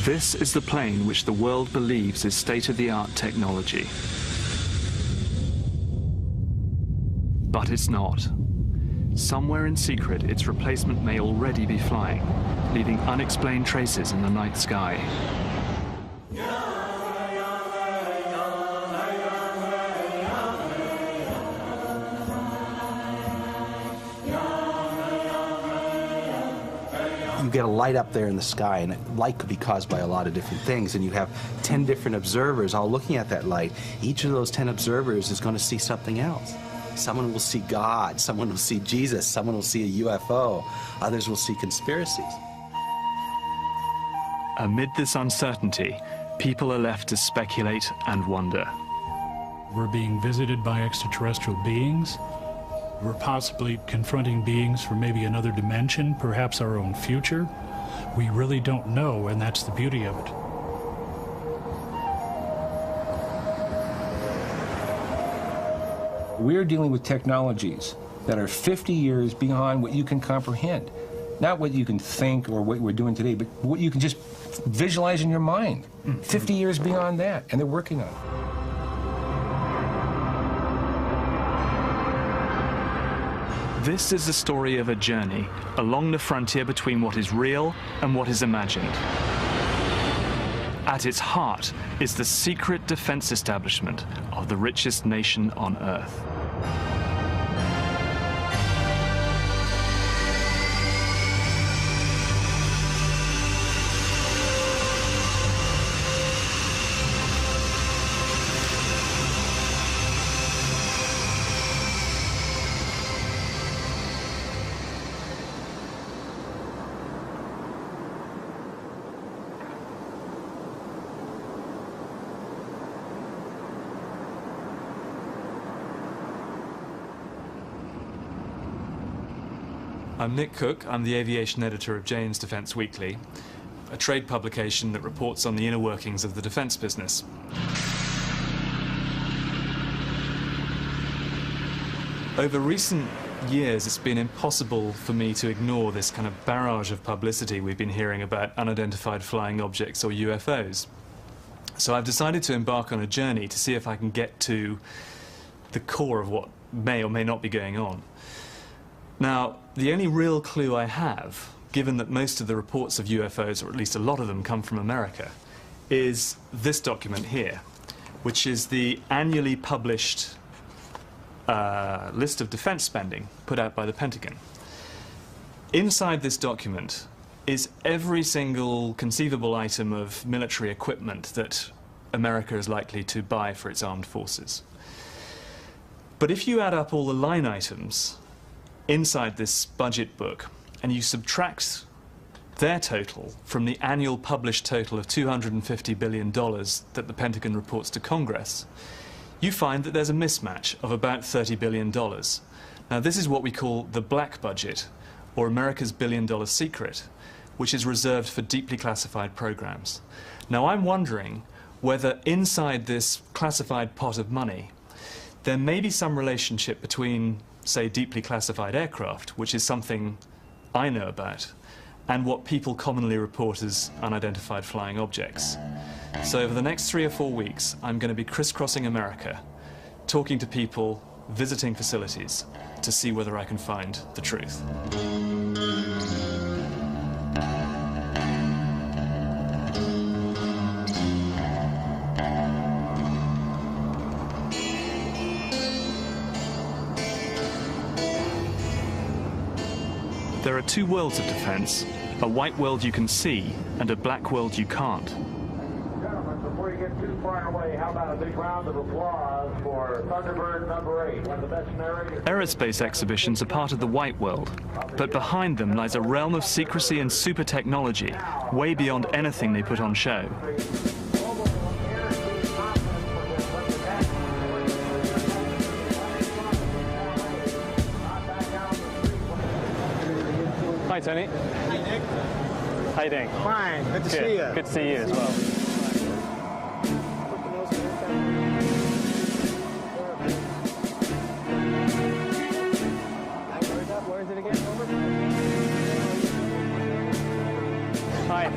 This is the plane which the world believes is state-of-the-art technology. But it's not. Somewhere in secret, its replacement may already be flying, leaving unexplained traces in the night sky. You get a light up there in the sky, and light could be caused by a lot of different things, and you have 10 different observers all looking at that light. Each of those 10 observers is going to see something else. Someone will see God, someone will see Jesus, someone will see a UFO, others will see conspiracies. Amid this uncertainty, people are left to speculate and wonder. We're being visited by extraterrestrial beings. We're possibly confronting beings from maybe another dimension, perhaps our own future. We really don't know, and that's the beauty of it. We're dealing with technologies that are 50 years beyond what you can comprehend. Not what you can think or what we're doing today, but what you can just visualize in your mind. 50 years beyond that, and they're working on it. This is the story of a journey along the frontier between what is real and what is imagined. At its heart is the secret defense establishment of the richest nation on Earth. I'm Nick Cook. I'm the aviation editor of Jane's Defence Weekly, a trade publication that reports on the inner workings of the defence business. Over recent years, it's been impossible for me to ignore this kind of barrage of publicity we've been hearing about unidentified flying objects or UFOs. So I've decided to embark on a journey to see if I can get to the core of what may or may not be going on. Now, the only real clue I have, given that most of the reports of UFOs, or at least a lot of them, come from America, is this document here, which is the annually published list of defense spending put out by the Pentagon. Inside this document is every single conceivable item of military equipment that America is likely to buy for its armed forces. But if you add up all the line items inside this budget book, and you subtract their total from the annual published total of $250 billion that the Pentagon reports to Congress, you find that there's a mismatch of about $30 billion. Now, this is what we call the black budget, or America's billion-dollar secret, which is reserved for deeply classified programs. Now, I'm wondering whether inside this classified pot of money, there may be some relationship between, say, deeply classified aircraft, which is something I know about, and what people commonly report as unidentified flying objects. So over the next 3 or 4 weeks, I'm going to be crisscrossing America, talking to people, visiting facilities, to see whether I can find the truth. There are two worlds of defense, a white world you can see and a black world you can't. Gentlemen, before you get too far away, how about a big round of applause for Thunderbird number 8, one of the best narrators. Aerospace exhibitions are part of the white world, but behind them lies a realm of secrecy and super technology, way beyond anything they put on show. Hi, Tony. Hey, Nick. How you doing? Fine. Good to see you. Good to see you as well. Where is it again? Hi.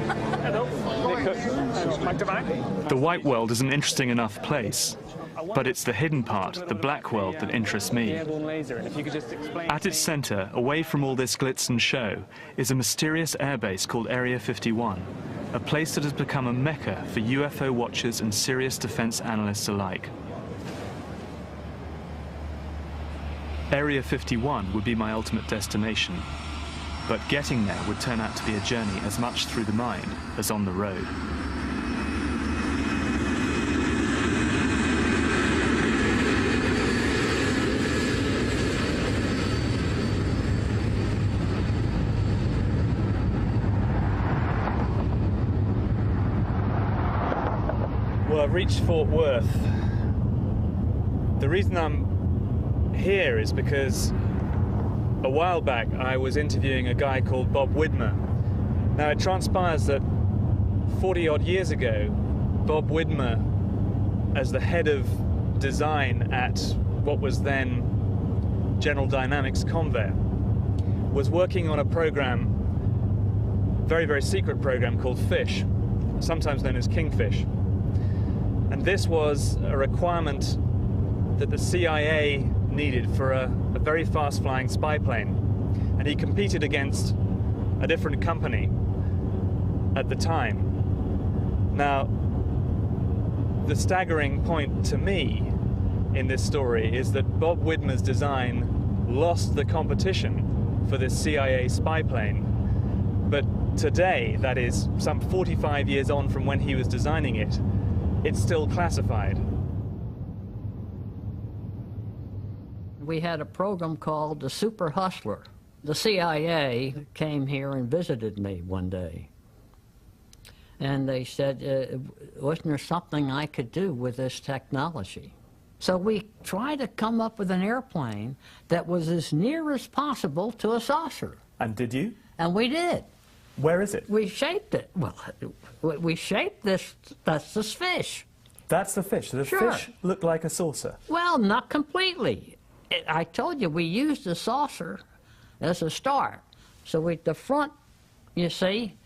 Hello. Nick Cook. The white world is an interesting enough place, but it's the hidden part, the black world, that interests me. At its center, away from all this glitz and show, is a mysterious airbase called Area 51, a place that has become a mecca for UFO watchers and serious defense analysts alike. Area 51 would be my ultimate destination, but getting there would turn out to be a journey as much through the mind as on the road. Well, I've reached Fort Worth. The reason I'm here is because a while back I was interviewing a guy called Bob Widmer. Now it transpires that 40-odd years ago, Bob Widmer, as the head of design at what was then General Dynamics Convair, was working on a program, very, very secret program called FISH, sometimes known as Kingfish. And this was a requirement that the CIA needed for a very fast-flying spy plane. And he competed against a different company at the time. Now, the staggering point to me in this story is that Bob Widmer's design lost the competition for this CIA spy plane. But today, that is some 45 years on from when he was designing it, it's still classified. We had a program called the Super Hustler. The CIA came here and visited me one day. And they said, wasn't there something I could do with this technology? So we tried to come up with an airplane that was as near as possible to a saucer. And did you? And we did. Where is it? We shaped it. Well, we shaped this, that's this fish. That's the fish. The Sure. fish looked like a saucer. Well, not completely. I told you we used the saucer as a start. So the front, you see,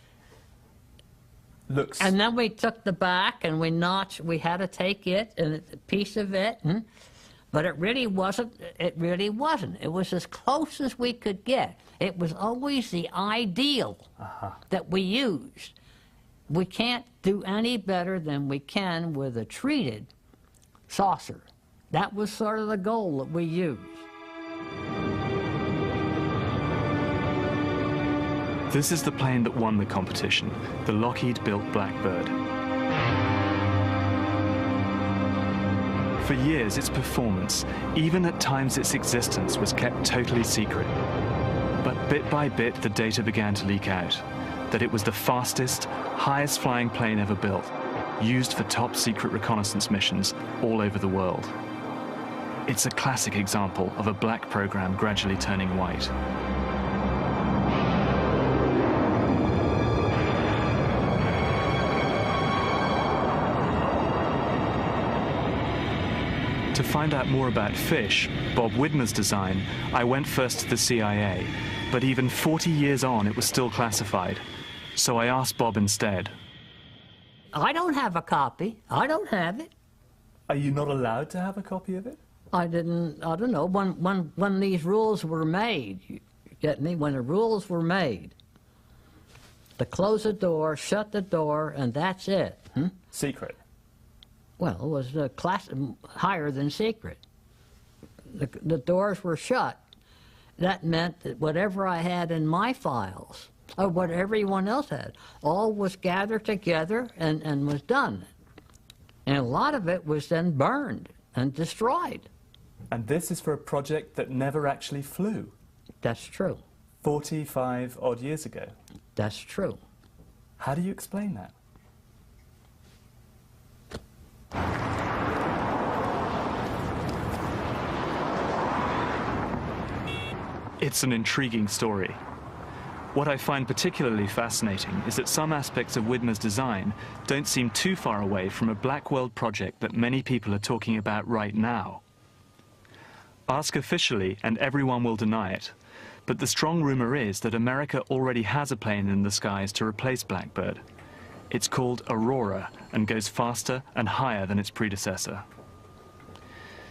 Looks. and then we took the back and we had to take it and a piece of it, but it really wasn't. It was as close as we could get. It was always the ideal that we used. We can't do any better than we can with a treated saucer. That was sort of the goal that we used. This is the plane that won the competition, the Lockheed-built Blackbird. For years, its performance, even at times its existence, was kept totally secret. But bit by bit, the data began to leak out, that it was the fastest, highest flying plane ever built, used for top secret reconnaissance missions all over the world. It's a classic example of a black program gradually turning white. To find out more about FISH, Bob Widmer's design, I went first to the CIA, but even 40 years on, it was still classified. So I asked Bob instead. I don't have a copy. I don't have it. Are you not allowed to have a copy of it? I don't know, when these rules were made, you get me? When the rules were made, to close the door, shut the door, and that's it. Secret. Well, it was a class higher than secret. The doors were shut. That meant that whatever I had in my files, or what everyone else had, all was gathered together and was done. And a lot of it was then burned and destroyed. And this is for a project that never actually flew. That's true. 45 odd years ago. That's true. How do you explain that? It's an intriguing story. What I find particularly fascinating is that some aspects of Widmer's design don't seem too far away from a black world project that many people are talking about right now. Ask officially and everyone will deny it, but the strong rumor is that America already has a plane in the skies to replace Blackbird. It's called Aurora and goes faster and higher than its predecessor.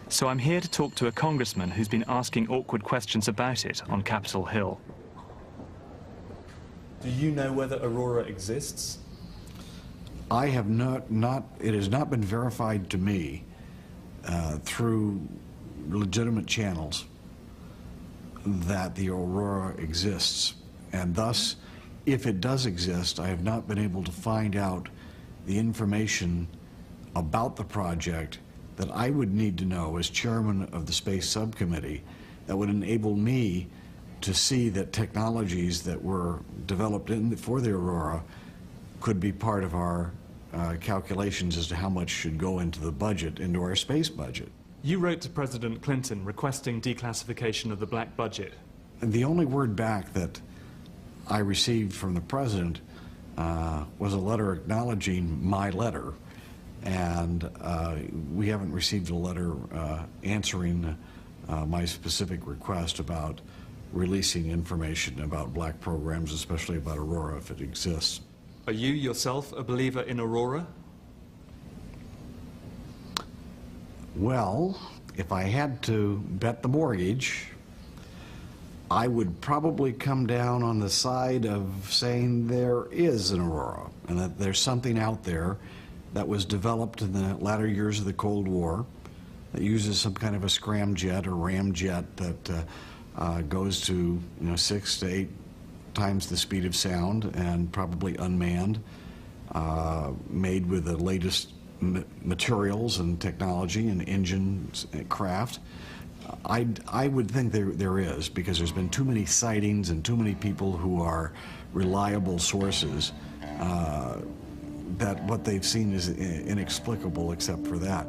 So I'm here to talk to a congressman who's been asking awkward questions about it on Capitol Hill. Do you know whether Aurora exists? I have not, it has not been verified to me through legitimate channels that the Aurora exists. And thus, if it does exist, I have not been able to find out the information about the project that I would need to know as chairman of the Space Subcommittee that would enable me to see that technologies that were developed for the Aurora could be part of our calculations as to how much should go into the budget, into our space budget. You wrote to President Clinton requesting declassification of the black budget. And the only word back that I received from the president was a letter acknowledging my letter, and we haven't received a letter answering my specific request about releasing information about black programs, especially about Aurora, if it exists. Are you yourself a believer in Aurora? Well, if I had to bet the mortgage, I would probably come down on the side of saying there is an Aurora, and that there's something out there that was developed in the latter years of the Cold War that uses some kind of a scramjet or ramjet that goes to 6 to 8 times the speed of sound and probably unmanned, made with the latest materials and technology and engines and craft. I would think there is, because there's been too many sightings and too many people who are reliable sources that what they've seen is inexplicable except for that.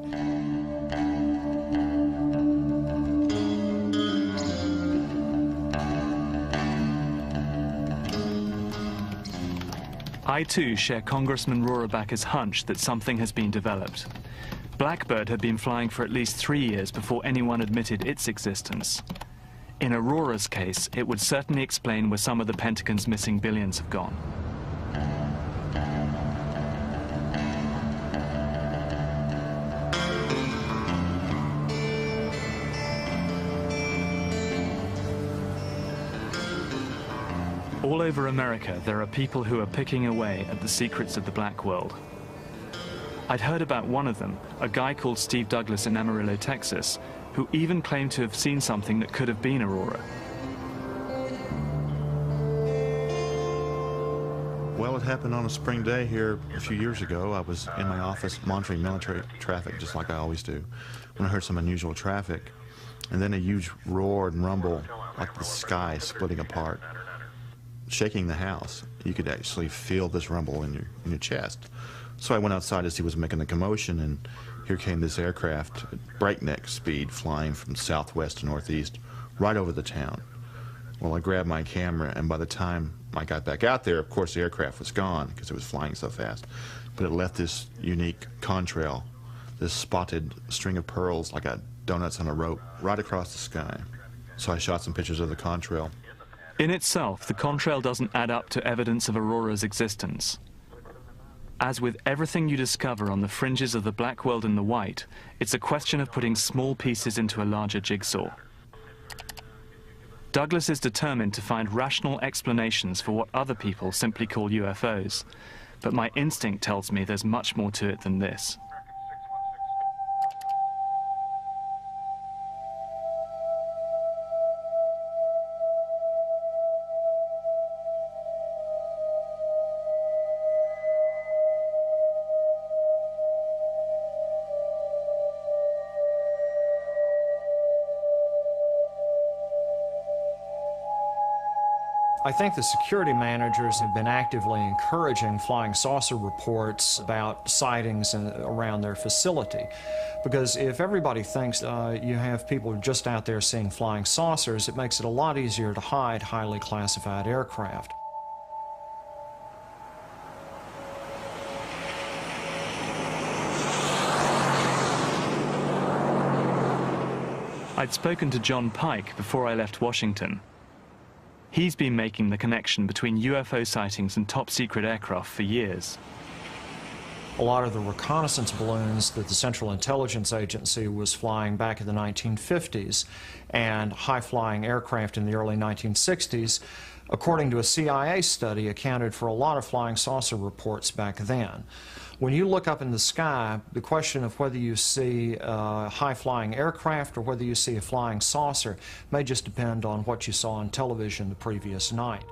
I too share Congressman Rohrabacher's hunch that something has been developed. Blackbird had been flying for at least 3 years before anyone admitted its existence. In Aurora's case, it would certainly explain where some of the Pentagon's missing billions have gone. All over America, there are people who are picking away at the secrets of the black world. I'd heard about one of them, a guy called Steve Douglas in Amarillo, Texas, who even claimed to have seen something that could have been Aurora. Well, it happened on a spring day here a few years ago. I was in my office monitoring military traffic, just like I always do, when I heard some unusual traffic, and then a huge roar and rumble, like the sky splitting apart, shaking the house. You could actually feel this rumble in your chest. So I went outside to see what was making the commotion, and here came this aircraft at breakneck speed flying from southwest to northeast right over the town. Well, I grabbed my camera, and by the time I got back out there, of course the aircraft was gone because it was flying so fast. But it left this unique contrail, this spotted string of pearls like a donuts on a rope right across the sky. So I shot some pictures of the contrail. In itself, the contrail doesn't add up to evidence of Aurora's existence. As with everything you discover on the fringes of the black world and the white, it's a question of putting small pieces into a larger jigsaw. Douglas is determined to find rational explanations for what other people simply call UFOs, but my instinct tells me there's much more to it than this. I think the security managers have been actively encouraging flying saucer reports about sightings around their facility. Because if everybody thinks you have people just out there seeing flying saucers, it makes it a lot easier to hide highly classified aircraft. I'd spoken to John Pike before I left Washington. He's been making the connection between UFO sightings and top-secret aircraft for years. a lot of the reconnaissance balloons that the Central Intelligence Agency was flying back in the 1950s and high-flying aircraft in the early 1960s, according to a CIA study, accounted for a lot of flying saucer reports back then. When you look up in the sky, the question of whether you see a high-flying aircraft or whether you see a flying saucer may just depend on what you saw on television the previous night.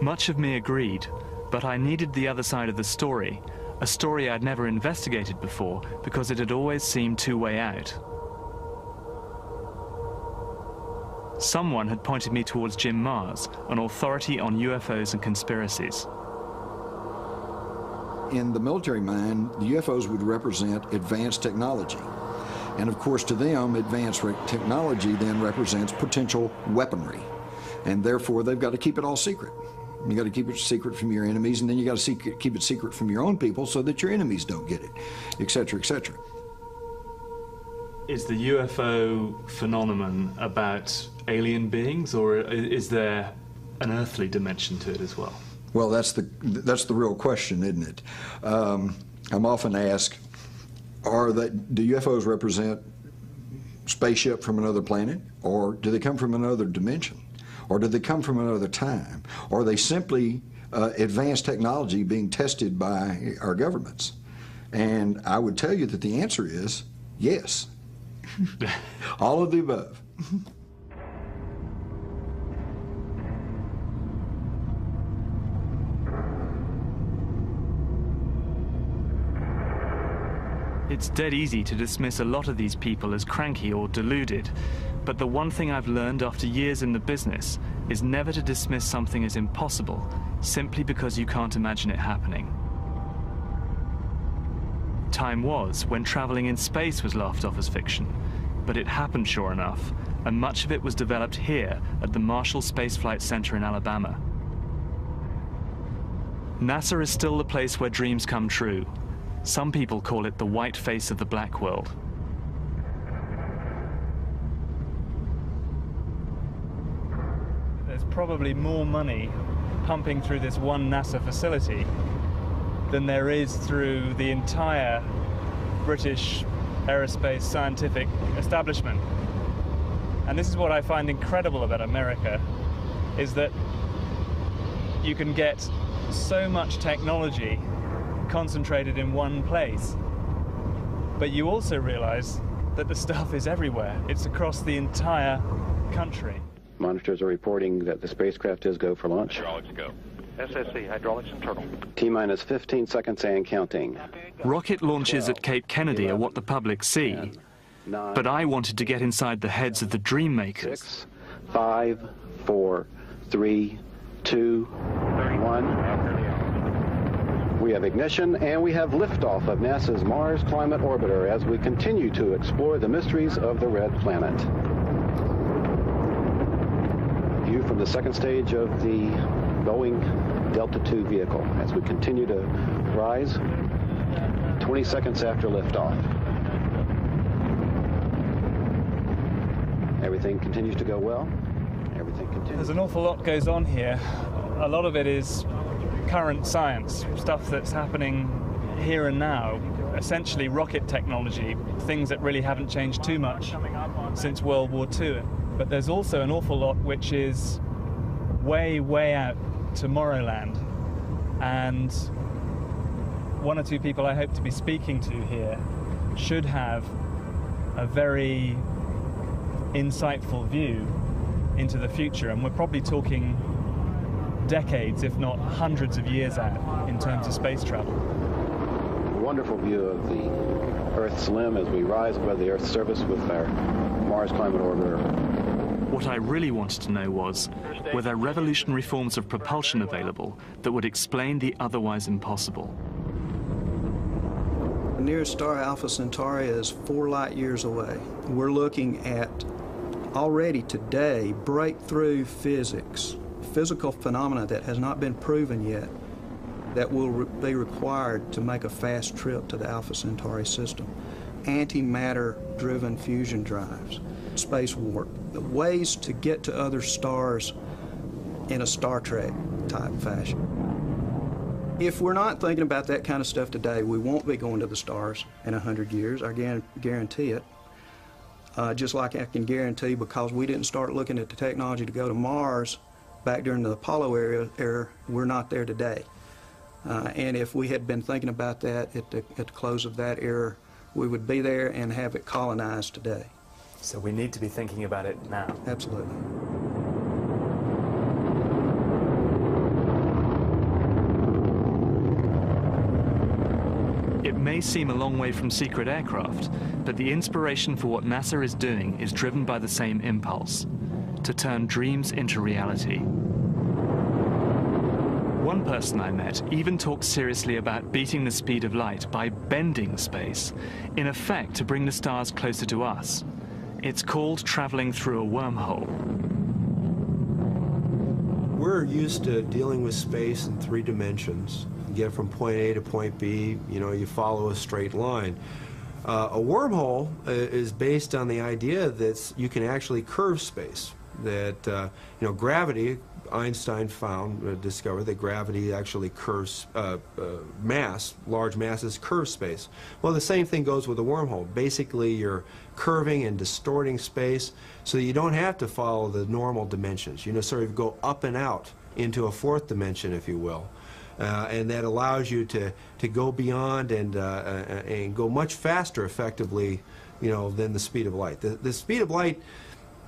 Much of me agreed, but I needed the other side of the story, a story I'd never investigated before because it had always seemed two-way out. Someone had pointed me towards Jim Mars, an authority on UFOs and conspiracies. In the military mind, the UFOs would represent advanced technology. And of course, to them, advanced technology then represents potential weaponry. And therefore, they've got to keep it all secret. You got to keep it secret from your enemies, and then you got to keep it secret from your own people so that your enemies don't get it, et cetera, et cetera. Is the UFO phenomenon about alien beings, or is there an earthly dimension to it as well? Well, that's the real question, isn't it? I'm often asked, do UFOs represent spaceship from another planet, or do they come from another dimension? Or do they come from another time? Or are they simply advanced technology being tested by our governments? And I would tell you that the answer is yes. All of the above. It's dead easy to dismiss a lot of these people as cranky or deluded, but the one thing I've learned after years in the business is never to dismiss something as impossible simply because you can't imagine it happening. Time was when traveling in space was laughed off as fiction, but it happened sure enough, and much of it was developed here at the Marshall Space Flight Center in Alabama. NASA is still the place where dreams come true. Some people call it the white face of the black world. There's probably more money pumping through this one NASA facility than there is through the entire British aerospace scientific establishment. And this is what I find incredible about America, is that you can get so much technology concentrated in one place, but you also realize that the stuff is everywhere. It's across the entire country. Monitors are reporting that the spacecraft is go for launch. Hydraulics go. SSC, hydraulics internal. T-minus 15 seconds and counting. Rocket launches at Cape Kennedy are what the public see, but I wanted to get inside the heads of the dream makers. 6, 5, 4, 3, 2, 1. We have ignition and we have liftoff of NASA's Mars Climate Orbiter as we continue to explore the mysteries of the red planet. View from the second stage of the Boeing Delta II vehicle as we continue to rise 20 seconds after liftoff. Everything continues to go well. Everything continues. There's an awful lot goes on here. A lot of it is current science, stuff that's happening here and now, essentially rocket technology, things that really haven't changed too much since World War II. But there's also an awful lot which is way, way out Tomorrowland. And one or two people I hope to be speaking to here should have a very insightful view into the future. And we're probably talking decades, if not hundreds of years out in terms of space travel. Wonderful view of the Earth's limb as we rise above the Earth's surface with our Mars Climate Orbiter. What I really wanted to know was, were there revolutionary forms of propulsion available that would explain the otherwise impossible? The nearest star, Alpha Centauri, is 4 light years away. We're looking at, already today, breakthrough physics physical phenomena that has not been proven yet that will be required to make a fast trip to the Alpha Centauri system. Antimatter-driven fusion drives, space warp, the ways to get to other stars in a Star Trek type fashion. If we're not thinking about that kind of stuff today, we won't be going to the stars in 100 years. I guarantee it. Just like I can guarantee, because we didn't start looking at the technology to go to Mars back during the Apollo era, we're not there today. And if we had been thinking about that at the close of that era, we would be there and have it colonized today. So we need to be thinking about it now. Absolutely. It may seem a long way from secret aircraft, but the inspiration for what NASA is doing is driven by the same impulse: to turn dreams into reality. One person I met even talked seriously about beating the speed of light by bending space, in effect to bring the stars closer to us. It's called traveling through a wormhole. We're used to dealing with space in 3 dimensions. You get from point A to point B, you know, you follow a straight line. A wormhole is based on the idea that you can actually curve space. That, you know, gravity, Einstein discovered that gravity actually curves mass, large masses curve space. Well, the same thing goes with a wormhole. Basically, you're curving and distorting space so that you don't have to follow the normal dimensions. You know, sort of go up and out into a 4th dimension, if you will. And that allows you to go beyond and go much faster, effectively, you know, than the speed of light. The speed of light,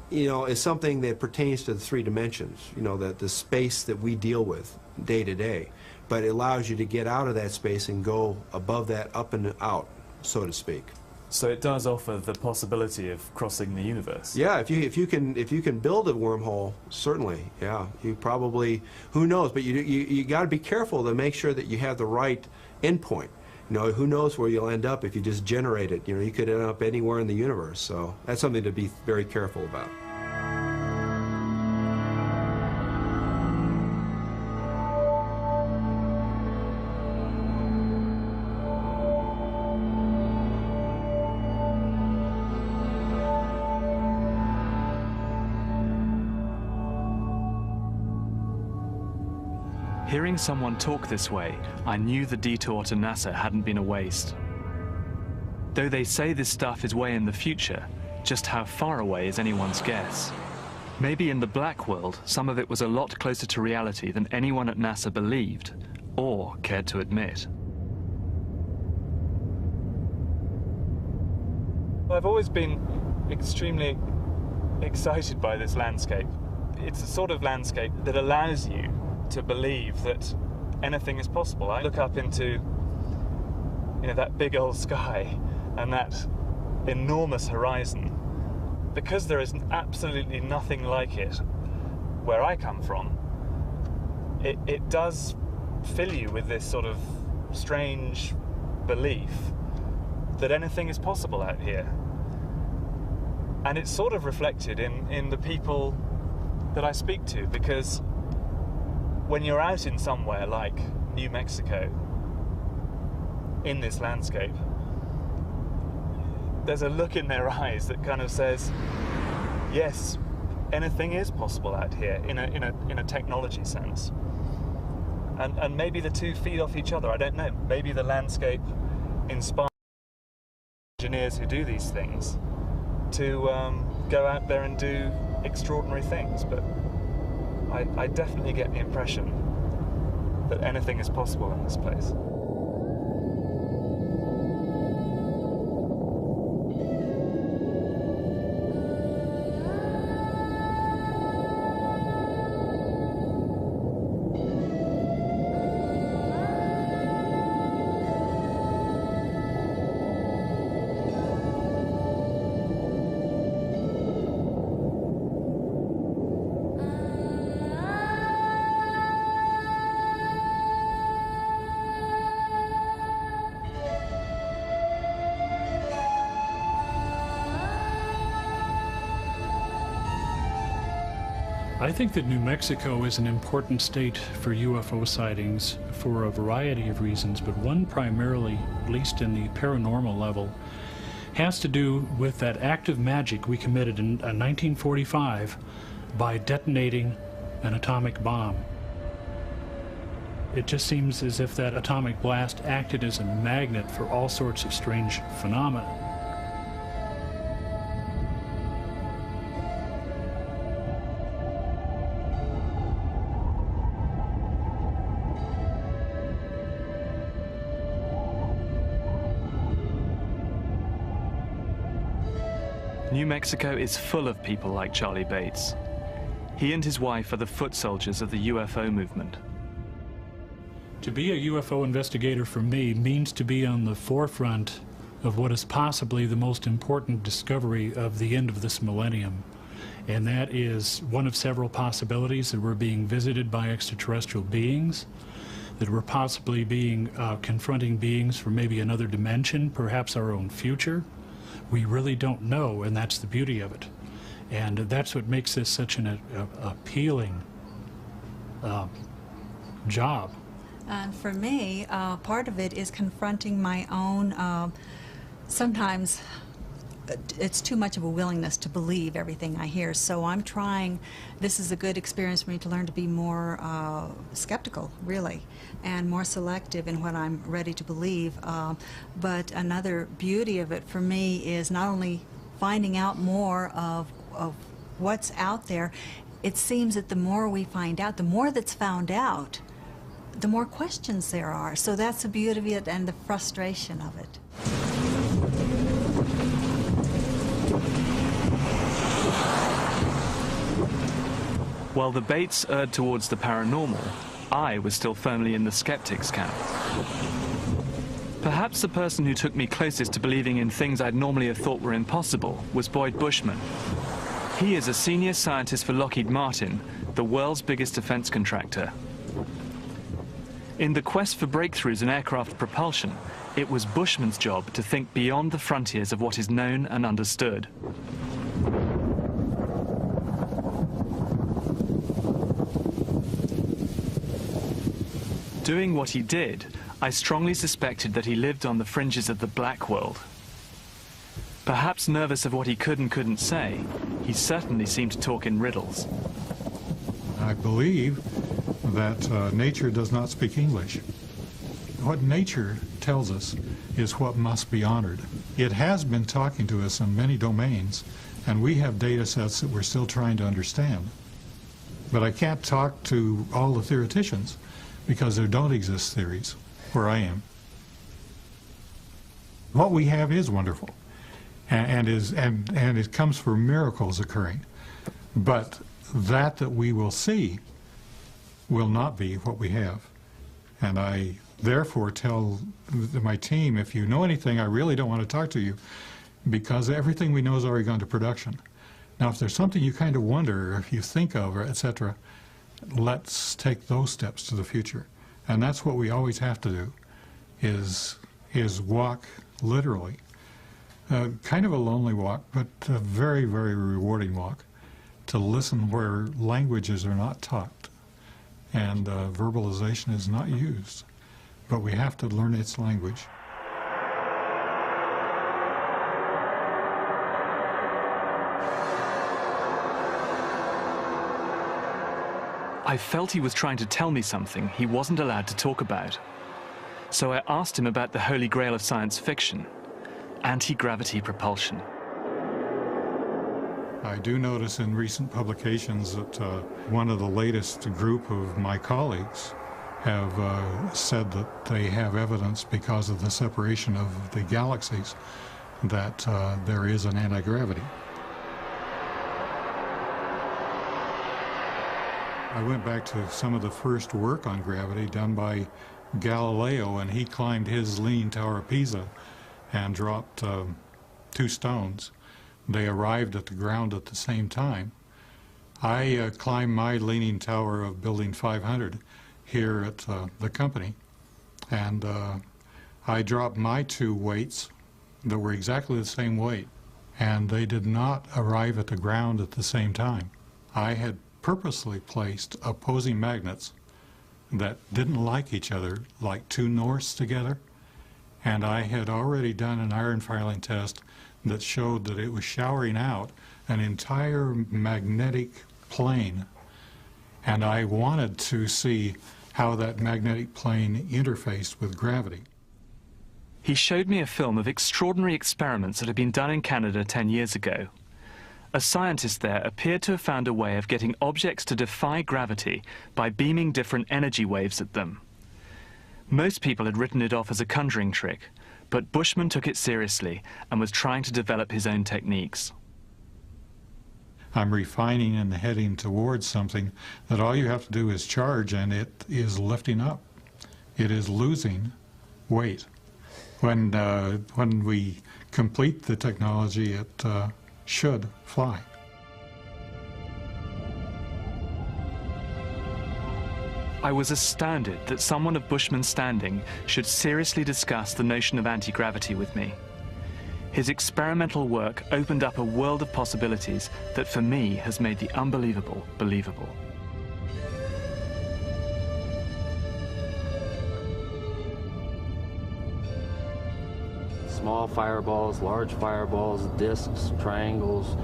you know, is something that pertains to the 3 dimensions, you know, the space that we deal with day to day. But it allows you to get out of that space and go above that, up and out, so to speak. So it does offer the possibility of crossing the universe. Yeah, if you can build a wormhole, certainly, yeah. You probably, who knows, but you got to be careful to make sure that you have the right endpoint. You know, who knows where you'll end up if you just generate it. You know, you could end up anywhere in the universe, so that's something to be very careful about. Hearing someone talk this way, I knew the detour to NASA hadn't been a waste. Though they say this stuff is way in the future, just how far away is anyone's guess. Maybe in the black world, some of it was a lot closer to reality than anyone at NASA believed or cared to admit. I've always been extremely excited by this landscape. It's a sort of landscape that allows you to believe that anything is possible. I look up into, you know, that big old sky and that enormous horizon. Because there is absolutely nothing like it where I come from, it does fill you with this sort of strange belief that anything is possible out here. And it's sort of reflected in the people that I speak to, because when you're out in somewhere like New Mexico, in this landscape, there's a look in their eyes that kind of says, yes, anything is possible out here in a technology sense. And maybe the two feed off each other, I don't know. Maybe the landscape inspires engineers who do these things to go out there and do extraordinary things, but I definitely get the impression that anything is possible in this place. I think that New Mexico is an important state for UFO sightings for a variety of reasons, but one primarily, at least in the paranormal level, has to do with that act of magic we committed in 1945 by detonating an atomic bomb. It just seems as if that atomic blast acted as a magnet for all sorts of strange phenomena. New Mexico is full of people like Charlie Bates. He and his wife are the foot soldiers of the UFO movement. To be a UFO investigator for me means to be on the forefront of what is possibly the most important discovery of the end of this millennium. And that is one of several possibilities that we're being visited by extraterrestrial beings, that we're possibly being confronting beings from maybe another dimension, perhaps our own future. We really don't know, and that's the beauty of it. And that's what makes this such an appealing job. And for me, part of it is confronting my own, sometimes it's too much of a willingness to believe everything I hear. So I'm trying, this is a good experience for me to learn to be more skeptical, really, and more selective in what I'm ready to believe. But another beauty of it for me is not only finding out more of what's out there. It seems that the more we find out, the more that's found out, the more questions there are. So that's the beauty of it and the frustration of it. While the Bates erred towards the paranormal, I was still firmly in the skeptics camp. Perhaps the person who took me closest to believing in things I'd normally have thought were impossible was Boyd Bushman. He is a senior scientist for Lockheed Martin, the world's biggest defense contractor. In the quest for breakthroughs in aircraft propulsion, it was Bushman's job to think beyond the frontiers of what is known and understood. Doing what he did, I strongly suspected that he lived on the fringes of the black world. Perhaps nervous of what he could and couldn't say, he certainly seemed to talk in riddles. I believe that nature does not speak English. What nature tells us is what must be honored. It has been talking to us in many domains, and we have data sets that we're still trying to understand. But I can't talk to all the theoreticians because there don't exist theories where I am. What we have is wonderful, and it comes from miracles occurring. But that we will see will not be what we have. And I therefore tell my team, if you know anything, I really don't want to talk to you, because everything we know has already gone to production. Now, if there's something you kind of wonder, or if you think of, or etc., let's take those steps to the future. And that's what we always have to do, is walk literally. Kind of a lonely walk, but a very, very rewarding walk, to listen where languages are not taught and verbalization is not used. But we have to learn its language. I felt he was trying to tell me something he wasn't allowed to talk about. So I asked him about the holy grail of science fiction, anti-gravity propulsion. I do notice in recent publications that one of the latest group of my colleagues have said that they have evidence, because of the separation of the galaxies, that there is an anti-gravity. I went back to some of the first work on gravity done by Galileo, and he climbed his Leaning Tower of Pisa and dropped 2 stones. They arrived at the ground at the same time. I climbed my Leaning Tower of Building 500 here at the company, and I dropped my 2 weights that were exactly the same weight, and they did not arrive at the ground at the same time. I had purposely placed opposing magnets that didn't like each other, like two norths together. And I had already done an iron filing test that showed that it was showering out an entire magnetic plane. And I wanted to see how that magnetic plane interfaced with gravity. He showed me a film of extraordinary experiments that had been done in Canada 10 years ago. A scientist there appeared to have found a way of getting objects to defy gravity by beaming different energy waves at them. Most people had written it off as a conjuring trick, but Bushman took it seriously and was trying to develop his own techniques. I'm refining and heading towards something that all you have to do is charge and it is lifting up. It is losing weight. When we complete the technology, it should fly. I was astounded that someone of Bushman's standing should seriously discuss the notion of anti-gravity with me. His experimental work opened up a world of possibilities that for me has made the unbelievable believable. Small fireballs, large fireballs, discs, triangles,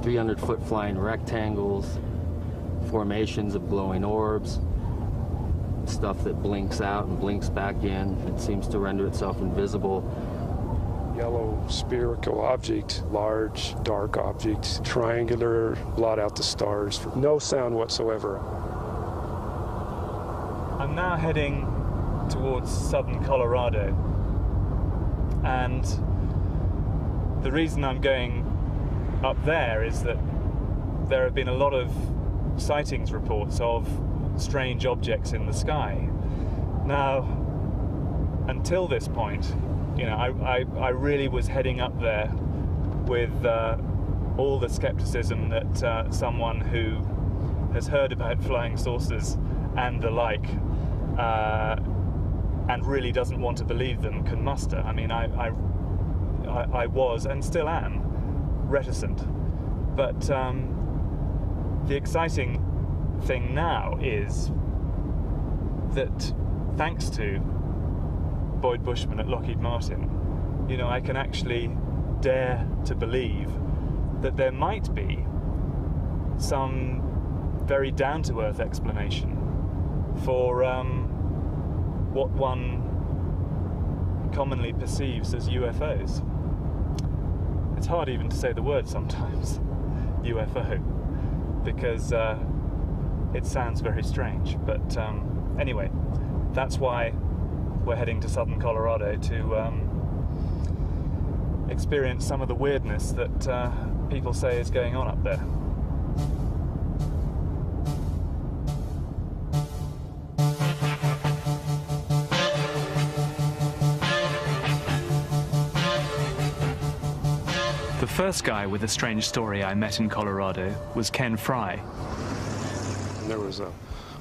300-foot flying rectangles, formations of glowing orbs, stuff that blinks out and blinks back in. It seems to render itself invisible. Yellow spherical object, large dark object, triangular, blot out the stars. No sound whatsoever. I'm now heading towards southern Colorado, and the reason I'm going up there is that there have been a lot of sightings reports of strange objects in the sky. Now, until this point, you know, I really was heading up there with all the skepticism that someone who has heard about flying saucers and the like and really doesn't want to believe them can muster. I mean, I was and still am reticent, but the exciting thing now is that thanks to Boyd Bushman at Lockheed Martin, you know, I can actually dare to believe that there might be some very down-to-earth explanation for what one commonly perceives as UFOs. It's hard even to say the word sometimes, UFO, because it sounds very strange. But anyway, that's why we're heading to southern Colorado to experience some of the weirdness that people say is going on up there. The first guy with a strange story I met in Colorado was Ken Fry. There was a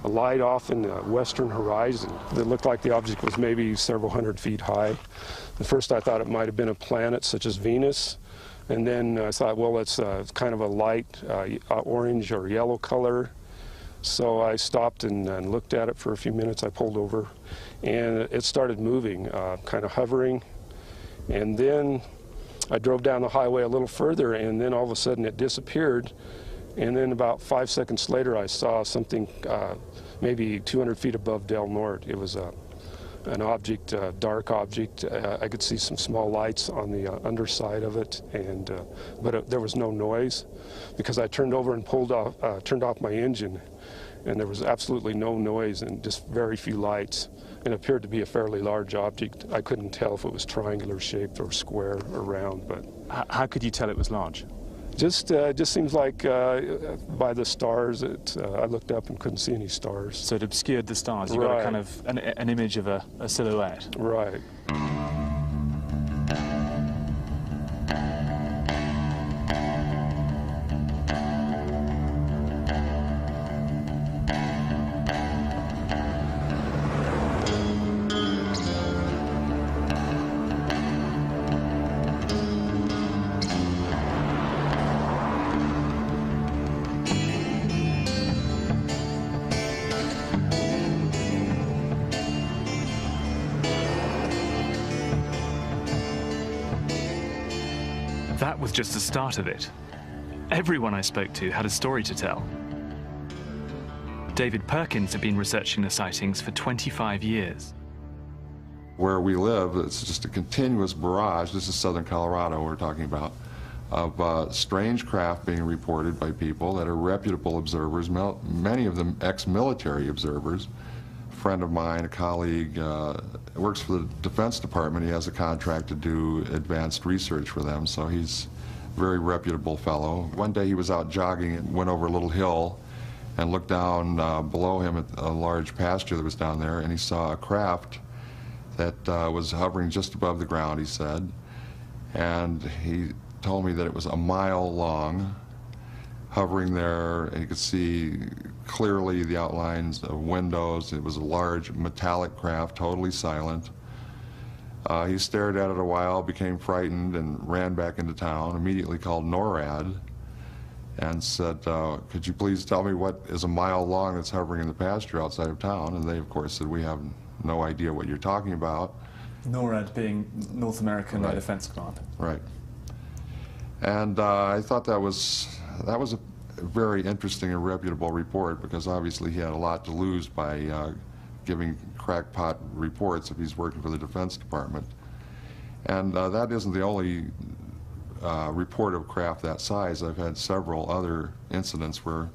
light off in the western horizon that looked like the object was maybe several hundred feet high. At first I thought it might have been a planet such as Venus, and then I thought, well, it's kind of a light orange or yellow color. So I stopped and looked at it for a few minutes. I pulled over and it started moving, kind of hovering, and then I drove down the highway a little further, and then all of a sudden it disappeared. And then about 5 seconds later, I saw something maybe 200 feet above Del Norte. It was an object, a dark object. I could see some small lights on the underside of it, and but there was no noise because I turned over and turned off my engine, and there was absolutely no noise and just very few lights. It appeared to be a fairly large object. I couldn't tell if it was triangular shaped or square or round, but how could you tell it was large? Just seems like by the stars, I looked up and couldn't see any stars. So it obscured the stars. You got a kind of an image of a silhouette. Right. that was just the start of it. Everyone I spoke to had a story to tell. David Perkins had been researching the sightings for 25 years. Where we live, it's just a continuous barrage. This is southern Colorado we're talking about, of strange craft being reported by people that are reputable observers, many of them ex-military observers. A friend of mine, a colleague, works for the Defense Department. He has a contract to do advanced research for them, so he's a very reputable fellow. One day he was out jogging and went over a little hill and looked down below him at a large pasture that was down there, and he saw a craft that was hovering just above the ground, he said. And he told me that it was a mile long, hovering there, and you could see clearly the outlines of windows. It was a large metallic craft, totally silent. He stared at it a while, became frightened, and ran back into town, immediately called NORAD, and said, could you please tell me what is a mile long that's hovering in the pasture outside of town? And they, of course, said, we have no idea what you're talking about. NORAD being North American Air Right. Defense Command. Right. And I thought that was a very interesting and reputable report, because obviously he had a lot to lose by giving crackpot reports if he's working for the Defense Department. And that isn't the only report of craft that size. I've had several other incidents where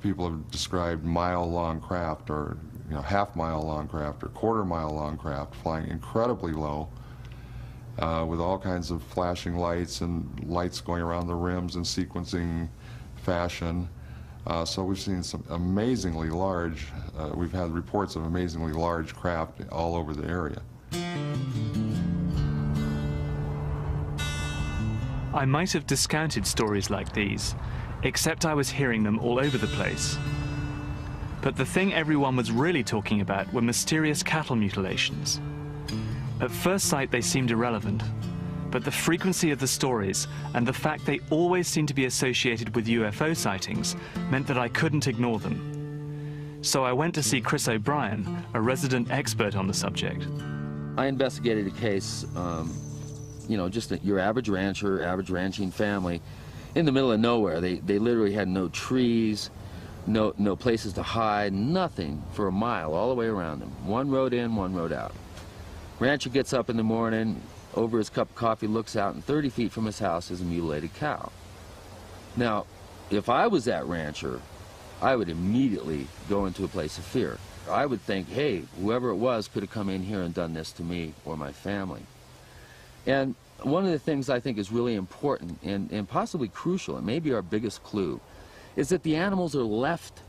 people have described mile-long craft, or half-mile-long craft, or quarter-mile-long craft flying incredibly low, with all kinds of flashing lights and lights going around the rims in sequencing fashion. So we've seen some amazingly large, we've had reports of amazingly large craft all over the area. I might have discounted stories like these, except I was hearing them all over the place. But the thing everyone was really talking about were mysterious cattle mutilations. At first sight, they seemed irrelevant, but the frequency of the stories and the fact they always seemed to be associated with UFO sightings meant that I couldn't ignore them. So I went to see Chris O'Brien, a resident expert on the subject. I investigated a case, just your average rancher, average ranching family in the middle of nowhere. They literally had no trees, no places to hide, nothing for a mile all the way around them. One road in, one road out. Rancher gets up in the morning, over his cup of coffee, looks out, and 30 feet from his house is a mutilated cow. Now, if I was that rancher, I would immediately go into a place of fear. I would think, hey, whoever it was could have come in here and done this to me or my family. And one of the things I think is really important and possibly crucial, and maybe our biggest clue, is that the animals are left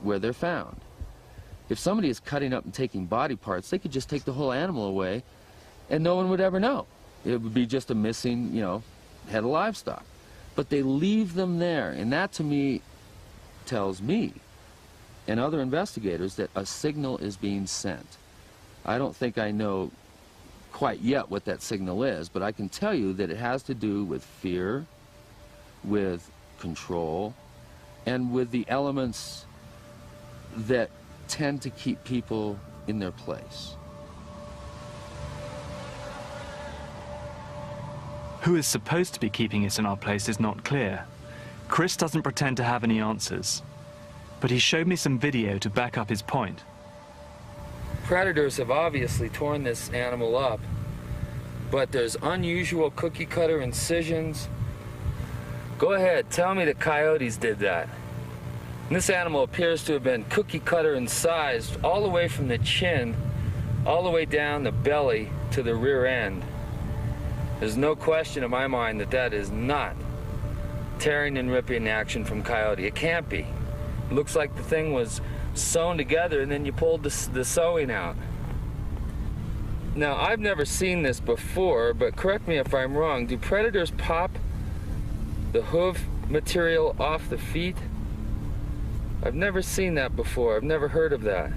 where they're found. If somebody is cutting up and taking body parts, they could just take the whole animal away and no one would ever know. It would be just a missing, head of livestock. But they leave them there, and that to me tells me and other investigators that a signal is being sent. I don't think I know quite yet what that signal is, but I can tell you that it has to do with fear, with control, and with the elements that tend to keep people in their place. Who is supposed to be keeping us in our place is not clear. Chris doesn't pretend to have any answers, but he showed me some video to back up his point. Predators have obviously torn this animal up, but there's unusual cookie cutter incisions. Go ahead, tell me that coyotes did that. And this animal appears to have been cookie cutter incised all the way from the chin, all the way down the belly to the rear end. There's no question in my mind that that is not tearing and ripping action from coyote. It can't be. It looks like the thing was sewn together and then you pulled the sewing out. Now, I've never seen this before, but correct me if I'm wrong. Do predators pop the hoof material off the feet? I've never seen that before. I've never heard of that.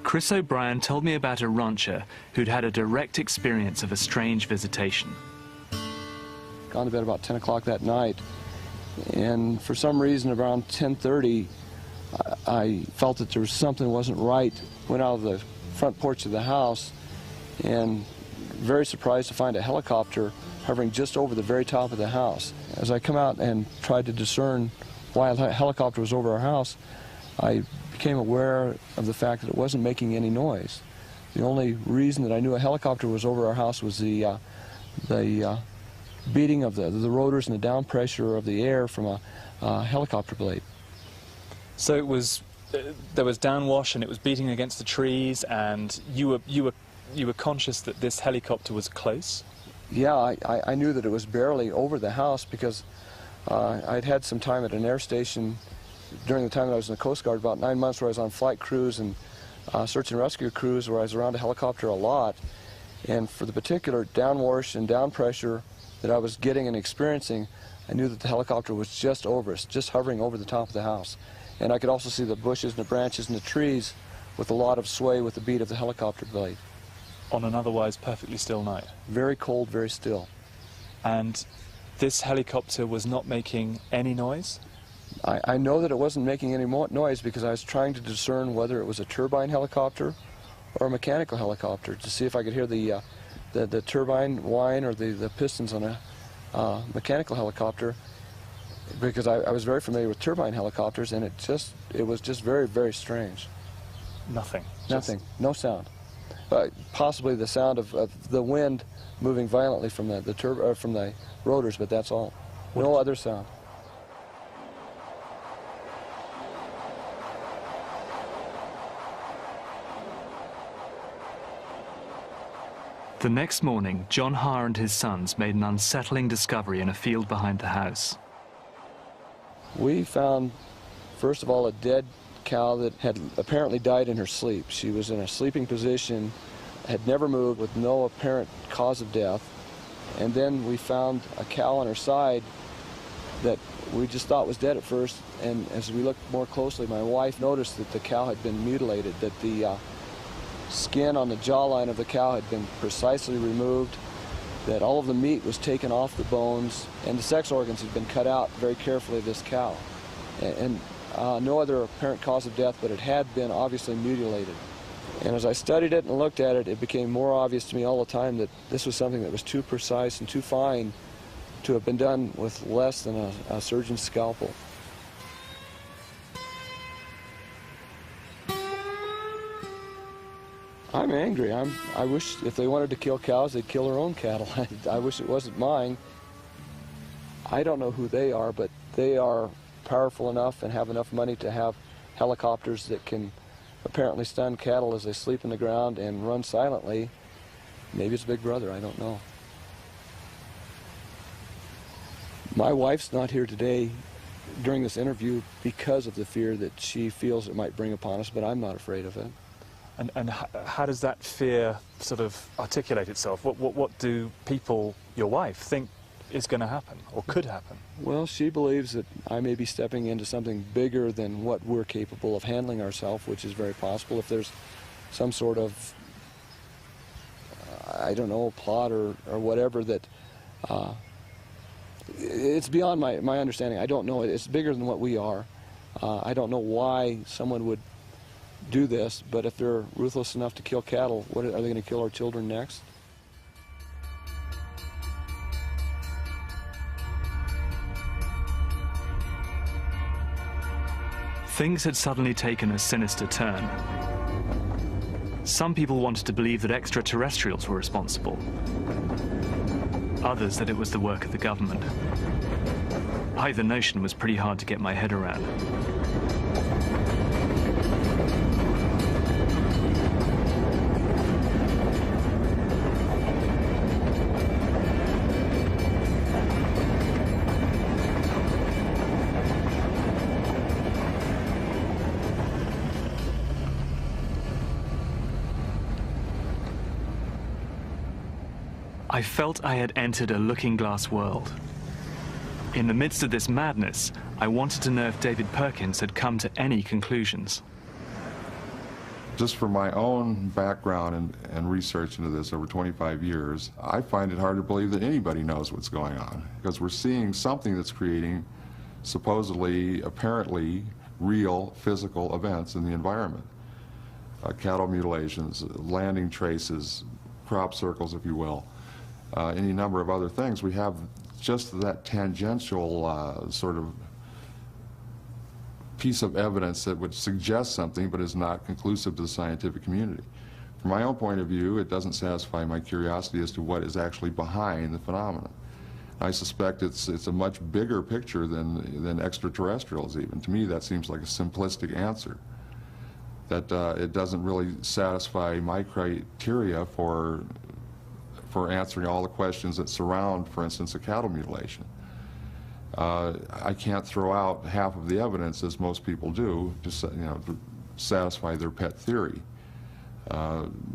Chris O'Brien told me about a rancher who'd had a direct experience of a strange visitation. Gone to bed about 10 o'clock that night, and for some reason around 10:30, I felt that there was something wasn't right. Went out of the front porch of the house and very surprised to find a helicopter hovering just over the very top of the house. As I come out and tried to discern why a helicopter was over our house, I became aware of the fact that it wasn't making any noise. The only reason that I knew a helicopter was over our house was the beating of the rotors and the down pressure of the air from a helicopter blade. So it was there was downwash and it was beating against the trees, and you were conscious that this helicopter was close? Yeah, I knew that it was barely over the house because I'd had some time at an air station during the time that I was in the Coast Guard, about 9 months, where I was on flight crews and search and rescue crews, where I was around a helicopter a lot. And for the particular downwash and down pressure that I was getting and experiencing, I knew that the helicopter was just over us, just hovering over the top of the house. And I could also see the bushes and the branches and the trees with a lot of sway with the beat of the helicopter blade. On an otherwise perfectly still night? Very cold, very still. And this helicopter was not making any noise? I know that it wasn't making any noise because I was trying to discern whether it was a turbine helicopter or a mechanical helicopter to see if I could hear the turbine whine or the pistons on a mechanical helicopter, because I was very familiar with turbine helicopters, and it was just very, very strange. Nothing? Nothing. No sound. Possibly the sound of the wind moving violently from the rotors, but that's all. No other sound. The next morning, John Haar and his sons made an unsettling discovery in a field behind the house. We found, first of all, a dead cow that had apparently died in her sleep. She was in a sleeping position, had never moved, with no apparent cause of death. And then we found a cow on her side that we just thought was dead at first. And as we looked more closely, my wife noticed that the cow had been mutilated, that the skin on the jawline of the cow had been precisely removed, that all of the meat was taken off the bones, and the sex organs had been cut out very carefully of this cow. And no other apparent cause of death, but it had been obviously mutilated. And as I studied it and looked at it, it became more obvious to me all the time that this was something that was too precise and too fine to have been done with less than a surgeon's scalpel. I'm angry. I wish if they wanted to kill cows, they'd kill their own cattle. I wish it wasn't mine. I don't know who they are, but they are powerful enough and have enough money to have helicopters that can apparently stun cattle as they sleep in the ground and run silently. Maybe it's Big Brother, I don't know. My wife's not here today during this interview because of the fear that she feels it might bring upon us, but I'm not afraid of it. And how does that fear sort of articulate itself? What do people, your wife, think is going to happen or could happen? Well, she believes that I may be stepping into something bigger than what we're capable of handling ourselves, which is very possible. If there's some sort of, I don't know, plot or whatever that, it's beyond my understanding. I don't know. It's bigger than what we are. I don't know why someone would do this, but if they're ruthless enough to kill cattle, what are they going to kill our children next? Things had suddenly taken a sinister turn. Some people wanted to believe that extraterrestrials were responsible. Others that it was the work of the government. Either notion was pretty hard to get my head around. I felt I had entered a looking-glass world. In the midst of this madness, I wanted to know if David Perkins had come to any conclusions. Just from my own background and research into this over 25 years, I find it hard to believe that anybody knows what's going on, because we're seeing something that's creating supposedly, apparently, real physical events in the environment. Cattle mutilations, landing traces, crop circles, if you will, any number of other things. We have just that tangential sort of piece of evidence that would suggest something but is not conclusive to the scientific community. From my own point of view, it doesn't satisfy my curiosity as to what is actually behind the phenomenon. I suspect it's a much bigger picture than extraterrestrials even. To me, that seems like a simplistic answer. That it doesn't really satisfy my criteria for answering all the questions that surround, for instance, a cattle mutilation. I can't throw out half of the evidence, as most people do, to satisfy their pet theory.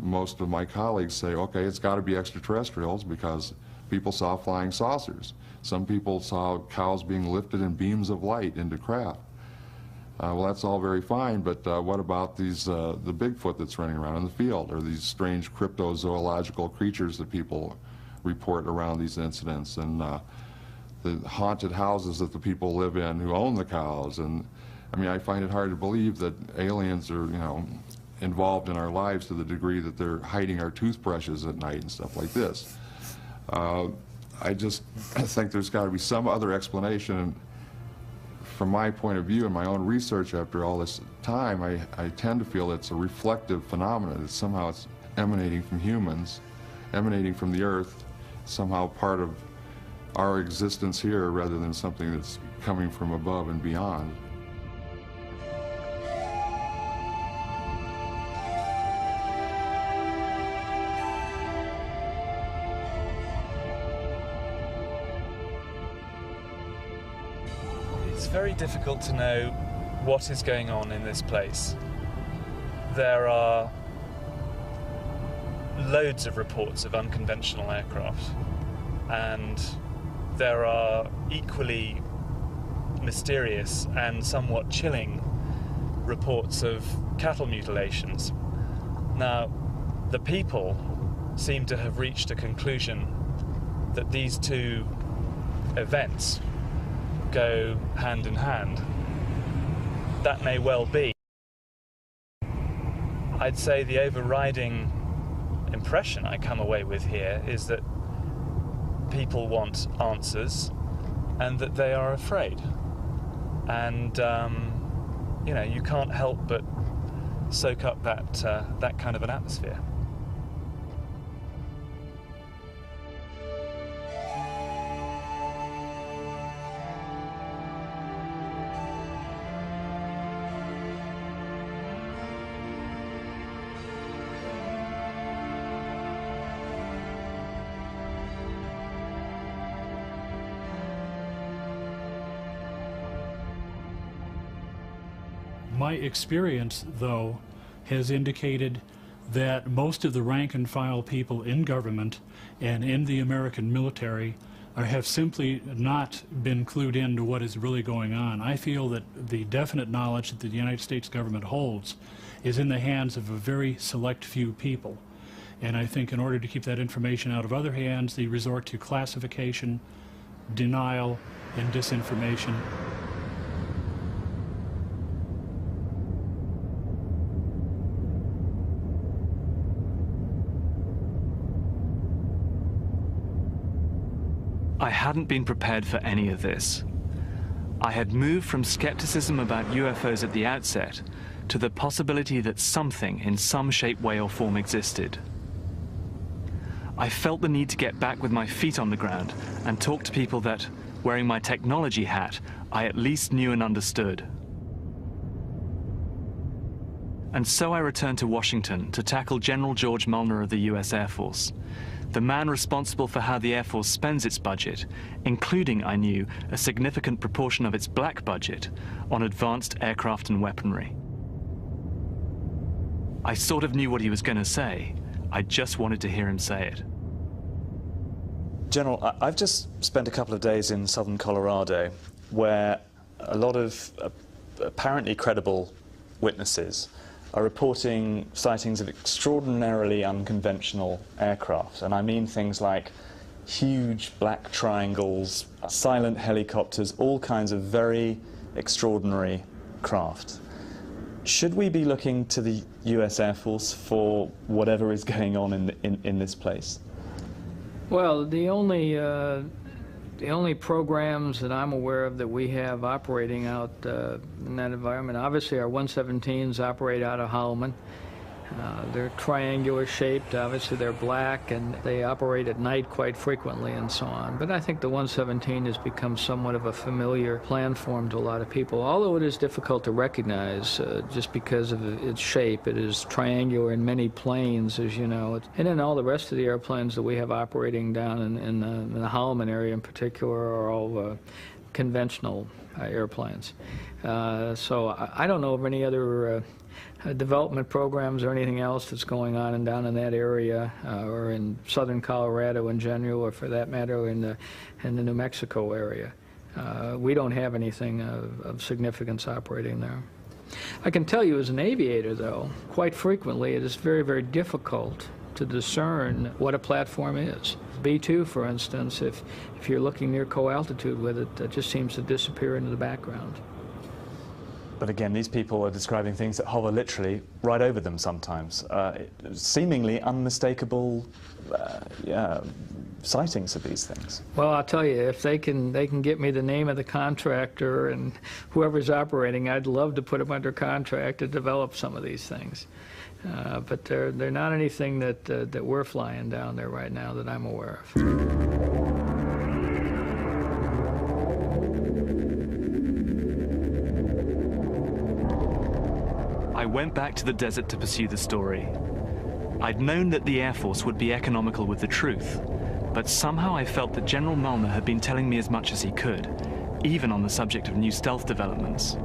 Most of my colleagues say, okay, it's got to be extraterrestrials because people saw flying saucers. Some people saw cows being lifted in beams of light into craft. Well, that's all very fine, but what about these the Bigfoot that's running around in the field, or these strange cryptozoological creatures that people report around these incidents, and the haunted houses that the people live in who own the cows? And I mean, I find it hard to believe that aliens are, involved in our lives to the degree that they're hiding our toothbrushes at night and stuff like this. I just think there's got to be some other explanation. And from my point of view and my own research after all this time, I tend to feel it's a reflective phenomenon. That somehow it's emanating from humans, emanating from the Earth, somehow part of our existence here rather than something that's coming from above and beyond. It's very difficult to know what is going on in this place. There are loads of reports of unconventional aircraft, and there are equally mysterious and somewhat chilling reports of cattle mutilations. Now, the people seem to have reached a conclusion that these two events go hand in hand. That may well be. I'd say the overriding impression I come away with here is that people want answers and that they are afraid. And, you can't help but soak up that kind of an atmosphere. My experience, though, has indicated that most of the rank and file people in government and in the American military have simply not been clued into what is really going on. I feel that the definite knowledge that the United States government holds is in the hands of a very select few people. And I think in order to keep that information out of other hands, they resort to classification, denial, and disinformation. I hadn't been prepared for any of this. I had moved from skepticism about UFOs at the outset to the possibility that something in some shape, way, or form existed. I felt the need to get back with my feet on the ground and talk to people that, wearing my technology hat, I at least knew and understood. And so I returned to Washington to tackle General George Mullner of the US Air Force, the man responsible for how the Air Force spends its budget, including, I knew, a significant proportion of its black budget on advanced aircraft and weaponry. I sort of knew what he was going to say. I just wanted to hear him say it. General, I've just spent a couple of days in southern Colorado where a lot of apparently credible witnesses are reporting sightings of extraordinarily unconventional aircraft. And I mean things like huge black triangles, silent helicopters, all kinds of very extraordinary craft. Should we be looking to the US Air Force for whatever is going on in this place? Well, the only programs that I'm aware of that we have operating out in that environment, obviously our 117s operate out of Holloman. They're triangular shaped, obviously they're black, and they operate at night quite frequently and so on. But I think the 117 has become somewhat of a familiar planform to a lot of people, although it is difficult to recognize just because of its shape. It is triangular in many planes, as you know. And then all the rest of the airplanes that we have operating down in the Holloman area in particular are all conventional airplanes. So I don't know of any other development programs or anything else that's going on down in that area or in southern Colorado in general, or for that matter in the New Mexico area. We don't have anything of significance operating there. I can tell you as an aviator, though, quite frequently it is very, very difficult to discern what a platform is. B-2, for instance, if you're looking near co-altitude with it, it just seems to disappear into the background. But again, these people are describing things that hover literally right over them sometimes. Seemingly unmistakable sightings of these things. Well, I'll tell you, if they can get me the name of the contractor and whoever's operating, I'd love to put them under contract to develop some of these things. But they're not anything that we're flying down there right now that I'm aware of. I went back to the desert to pursue the story. I'd known that the Air Force would be economical with the truth, but somehow I felt that General Milner had been telling me as much as he could, even on the subject of new stealth developments.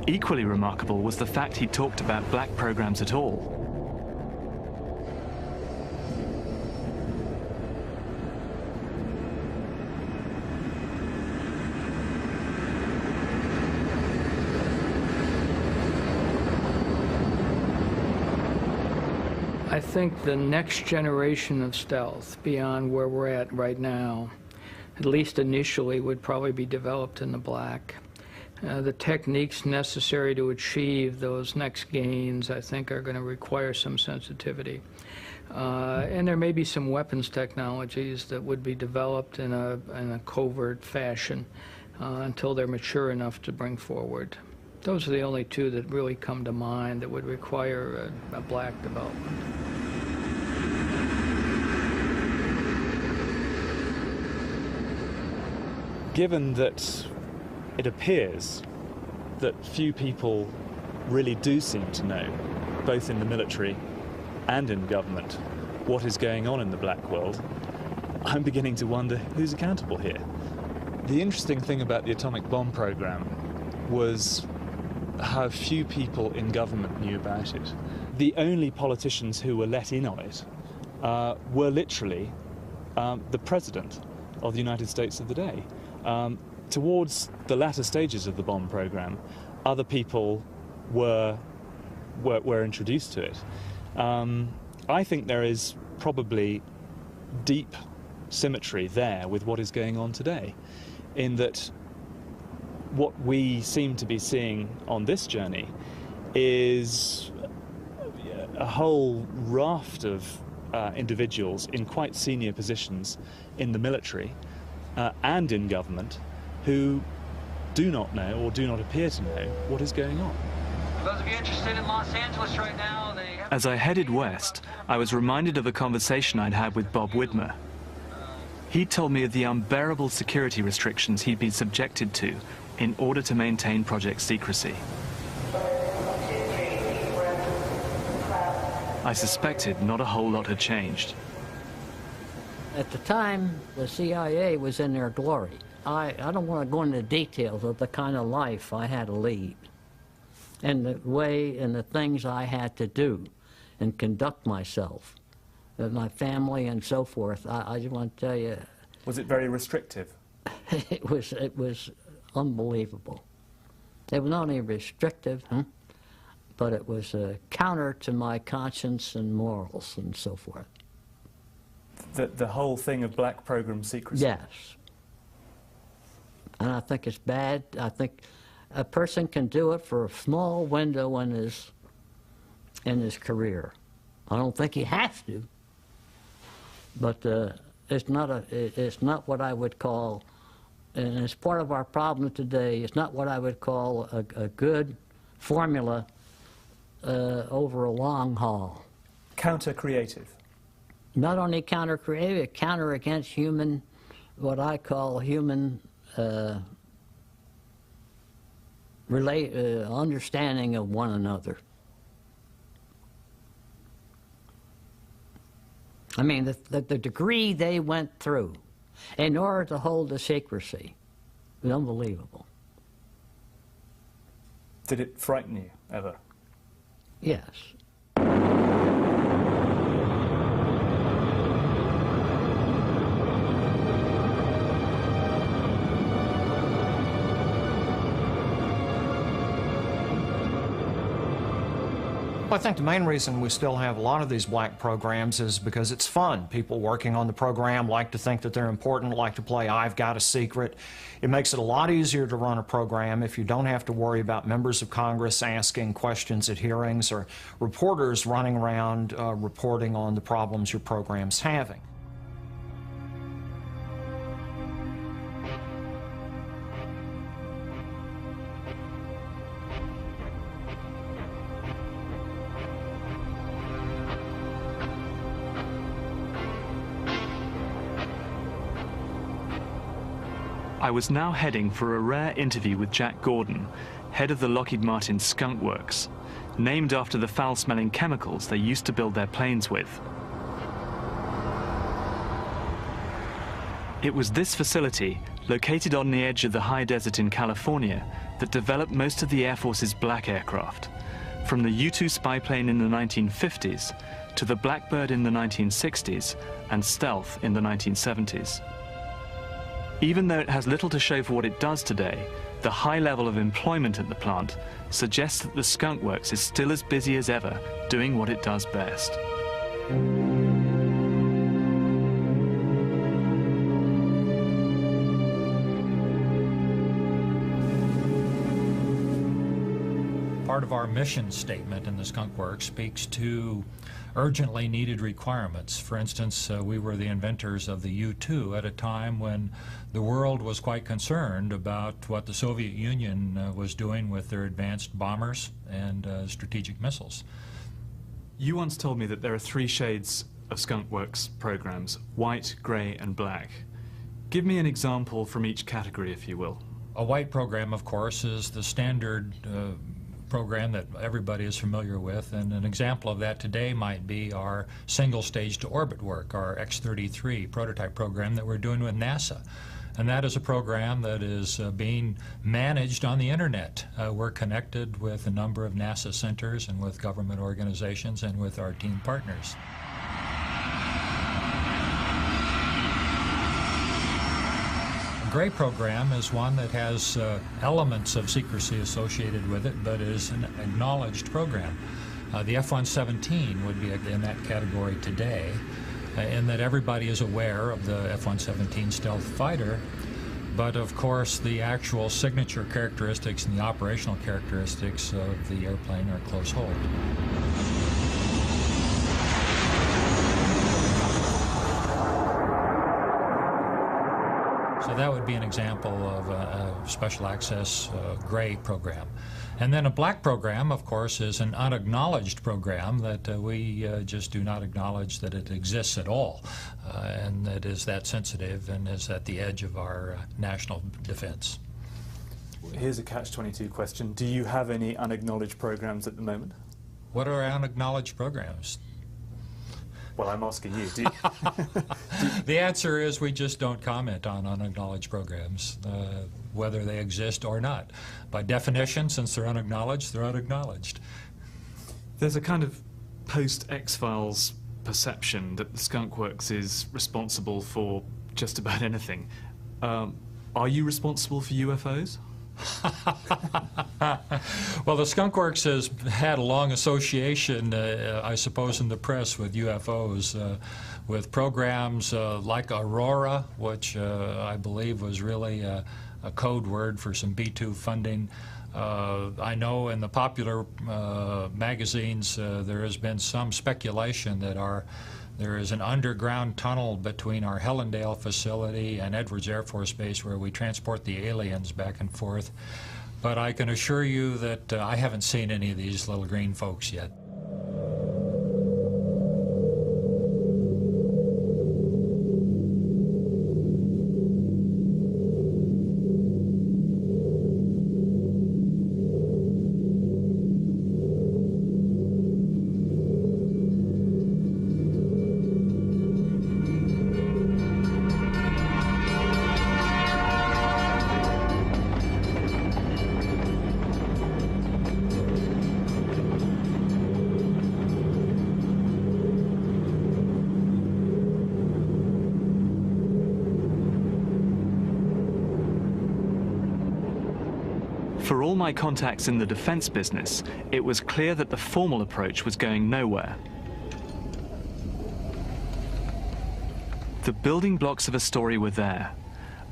Equally remarkable was the fact he talked about black programs at all. I think the next generation of stealth, beyond where we're at right now, at least initially, would probably be developed in the black. The techniques necessary to achieve those next gains, I think, are going to require some sensitivity. And there may be some weapons technologies that would be developed in a covert fashion until they're mature enough to bring forward. Those are the only two that really come to mind that would require a black development. Given that it appears that few people really do seem to know, both in the military and in government, what is going on in the black world, I'm beginning to wonder who's accountable here. The interesting thing about the atomic bomb program was how few people in government knew about it. The only politicians who were let in on it were literally the President of the United States of the day. Towards the latter stages of the bomb program, other people were introduced to it. I think there is probably deep symmetry there with what is going on today, in that what we seem to be seeing on this journey is a whole raft of individuals in quite senior positions in the military and in government who do not know or do not appear to know what is going on. For those of you interested in Los Angeles right now, As I headed west, I was reminded of a conversation I'd had with Bob Widmer. He told me of the unbearable security restrictions he'd been subjected to in order to maintain project secrecy. I suspected not a whole lot had changed. At the time, the CIA was in their glory. I don't want to go into details of the kind of life I had to lead, and the way and the things I had to do and conduct myself, with my family and so forth. I just want to tell you. Was it very restrictive? It was unbelievable. It was not only restrictive, but it was counter to my conscience and morals and so forth. The whole thing of black program secrecy? Yes. And I think it's bad. I think a person can do it for a small window in his career. I don't think he has to, but it's not what I would call, and it's part of our problem today. It's not what I would call a good formula over a long haul. Counter-creative. Not only counter-creative, counter against human, what I call human understanding of one another. I mean, the degree they went through in order to hold the secrecy was unbelievable. Did it frighten you, ever? Yes. Well, I think the main reason we still have a lot of these black programs is because it's fun. People working on the program like to think that they're important, like to play I've Got a Secret. It makes it a lot easier to run a program if you don't have to worry about members of Congress asking questions at hearings or reporters running around reporting on the problems your program's having. I was now heading for a rare interview with Jack Gordon, head of the Lockheed Martin Skunk Works, named after the foul-smelling chemicals they used to build their planes with. It was this facility, located on the edge of the high desert in California, that developed most of the Air Force's black aircraft, from the U-2 spy plane in the 1950s to the Blackbird in the 1960s and Stealth in the 1970s. Even though it has little to show for what it does today, the high level of employment at the plant suggests that the Skunk Works is still as busy as ever, doing what it does best. Part of our mission statement in the Skunk Works speaks to urgently needed requirements. For instance, we were the inventors of the U-2 at a time when the world was quite concerned about what the Soviet Union was doing with their advanced bombers and strategic missiles. You once told me that there are 3 shades of Skunk Works programs: white, grey and black. Give me an example from each category, if you will. A white program, of course, is the standard program that everybody is familiar with, and an example of that today might be our single stage to orbit work, our X-33 prototype program that we're doing with NASA. And that is a program that is being managed on the internet. We're connected with a number of NASA centers and with government organizations and with our team partners. Gray program is one that has elements of secrecy associated with it, but is an acknowledged program. The F-117 would be in that category today, in that everybody is aware of the F-117 stealth fighter, but of course the actual signature characteristics and the operational characteristics of the airplane are close hold. So that would be an example of a special access gray program. And then a black program, of course, is an unacknowledged program that we just do not acknowledge that it exists at all, and that is that sensitive and is at the edge of our national defense. Here's a catch-22 question. Do you have any unacknowledged programs at the moment? What are unacknowledged programs? Well, I'm asking you. Do you The answer is we just don't comment on unacknowledged programs, whether they exist or not. By definition, since they're unacknowledged, they're unacknowledged. There's a kind of post-X-Files perception that the Skunk Works is responsible for just about anything. Are you responsible for UFOs? Well, the Skunk Works has had a long association, I suppose, in the press with UFOs, with programs like Aurora, which I believe was really code word for some B-2 funding. I know in the popular magazines there has been some speculation that there is an underground tunnel between our Helendale facility and Edwards Air Force Base where we transport the aliens back and forth. But I can assure you that I haven't seen any of these little green folks yet. For all my contacts in the defense business, it was clear that the formal approach was going nowhere. The building blocks of a story were there.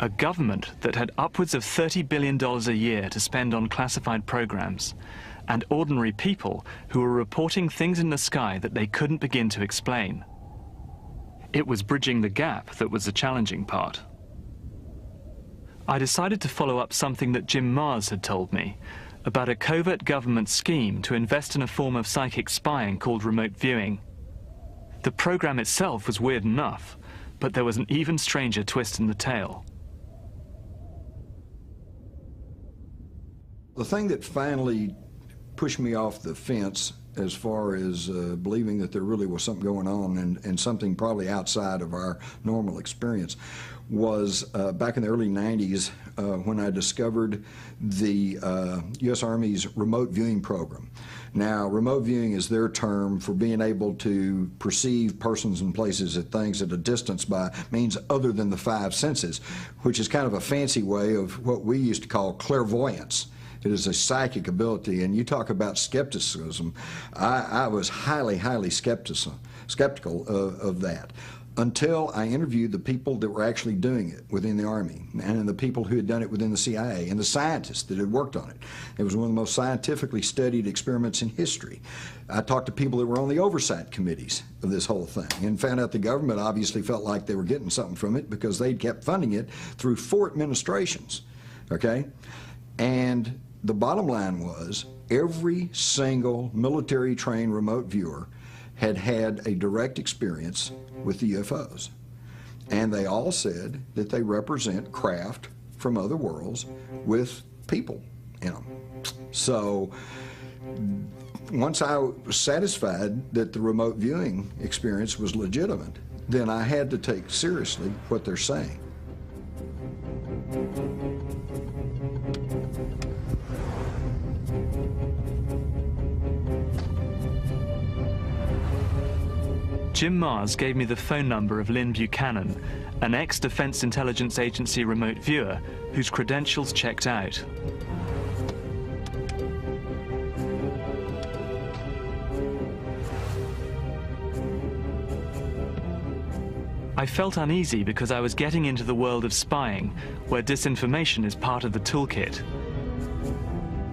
A government that had upwards of $30 billion a year to spend on classified programs, and ordinary people who were reporting things in the sky that they couldn't begin to explain. It was bridging the gap that was the challenging part. I decided to follow up something that Jim Mars had told me about a covert government scheme to invest in a form of psychic spying called remote viewing. The program itself was weird enough, but there was an even stranger twist in the tale. The thing that finally pushed me off the fence as far as believing that there really was something going on and something probably outside of our normal experience was back in the early 90s when I discovered the U.S. Army's remote viewing program. Now, remote viewing is their term for being able to perceive persons and places and things at a distance by means other than the five senses, which is kind of a fancy way of what we used to call clairvoyance. It is a psychic ability, and you talk about skepticism. I was highly skeptical of that until I interviewed the people that were actually doing it within the Army and the people who had done it within the CIA and the scientists that had worked on it. It was one of the most scientifically studied experiments in history. I talked to people that were on the oversight committees of this whole thing and found out the government obviously felt like they were getting something from it because they'd kept funding it through 4 administrations, okay? And the bottom line was every single military-trained remote viewer had had a direct experience with the UFOs. And they all said that they represent craft from other worlds with people in them. So once I was satisfied that the remote viewing experience was legitimate, then I had to take seriously what they're saying. Jim Mars gave me the phone number of Lynn Buchanan, an ex-Defense Intelligence Agency remote viewer whose credentials checked out. I felt uneasy because I was getting into the world of spying, where disinformation is part of the toolkit.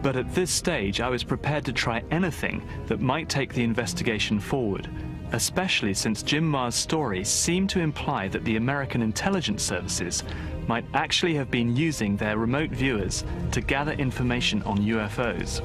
But at this stage, I was prepared to try anything that might take the investigation forward, especially since Jim Mars' story seemed to imply that the American intelligence services might actually have been using their remote viewers to gather information on UFOs.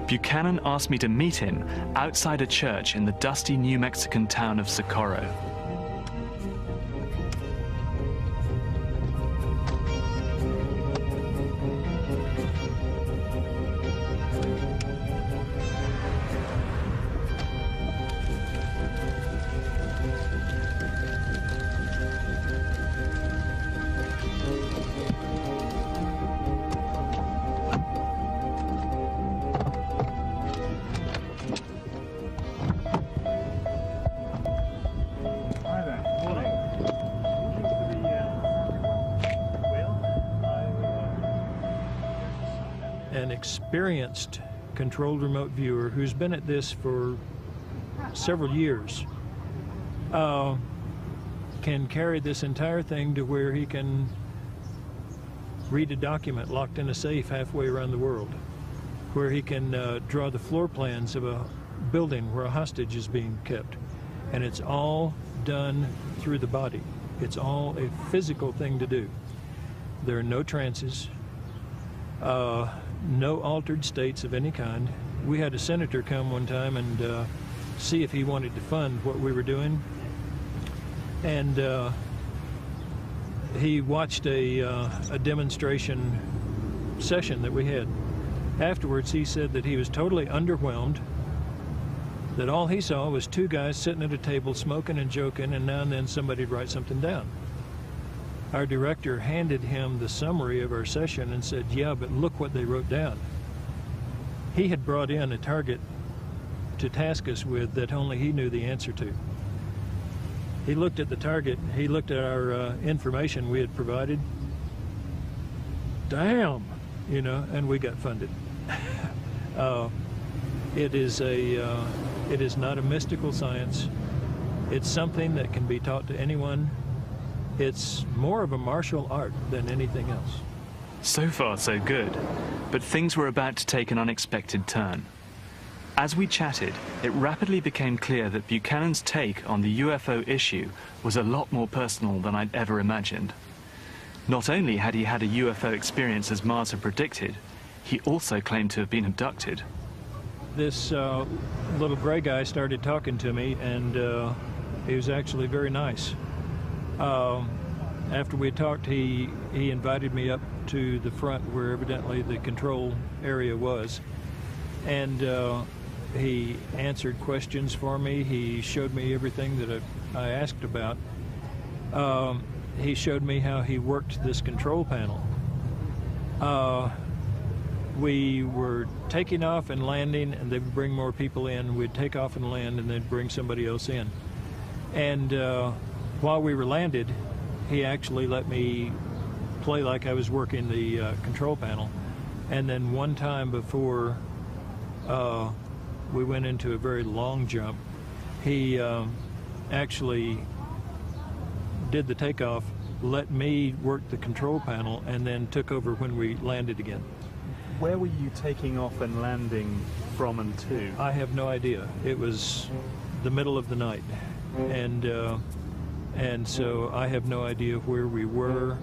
Buchanan asked me to meet him outside a church in the dusty New Mexican town of Socorro. an experienced controlled remote viewer who's been at this for several years can carry this entire thing to where he can read a document locked in a safe halfway around the world, where he can draw the floor plans of a building where a hostage is being kept. And it's all done through the body. It's all a physical thing to do. There are no trances, no altered states of any kind. We had a senator come one time and see if he wanted to fund what we were doing. And he watched a demonstration session that we had. Afterwards, he said that he was totally underwhelmed, that all he saw was two guys sitting at a table smoking and joking, and now and then somebody'd write something down. Our director handed him the summary of our session and said, yeah, but look what they wrote down. He had brought in a target to task us with that only he knew the answer to. He looked at the target, he looked at our information we had provided. Damn, you know, and we got funded. It is not a mystical science. It's something that can be taught to anyone. It's more of a martial art than anything else. So far, so good. But things were about to take an unexpected turn. As we chatted, it rapidly became clear that Buchanan's take on the UFO issue was a lot more personal than I'd ever imagined. Not only had he had a UFO experience as Mars had predicted, he also claimed to have been abducted. This little gray guy started talking to me, and he was actually very nice. After we talked, he invited me up to the front where evidently the control area was, and he answered questions for me. He showed me everything that I asked about. He showed me how he worked this control panel. We were taking off and landing, and they would bring more people in. We'd take off and land, and they'd bring somebody else in. And while we were landed, he actually let me play like I was working the control panel. And then one time before we went into a very long jump, he actually did the takeoff, let me work the control panel, and then took over when we landed again. Where were you taking off and landing from and to? I have no idea. It was the middle of the night, and so I have no idea where we were.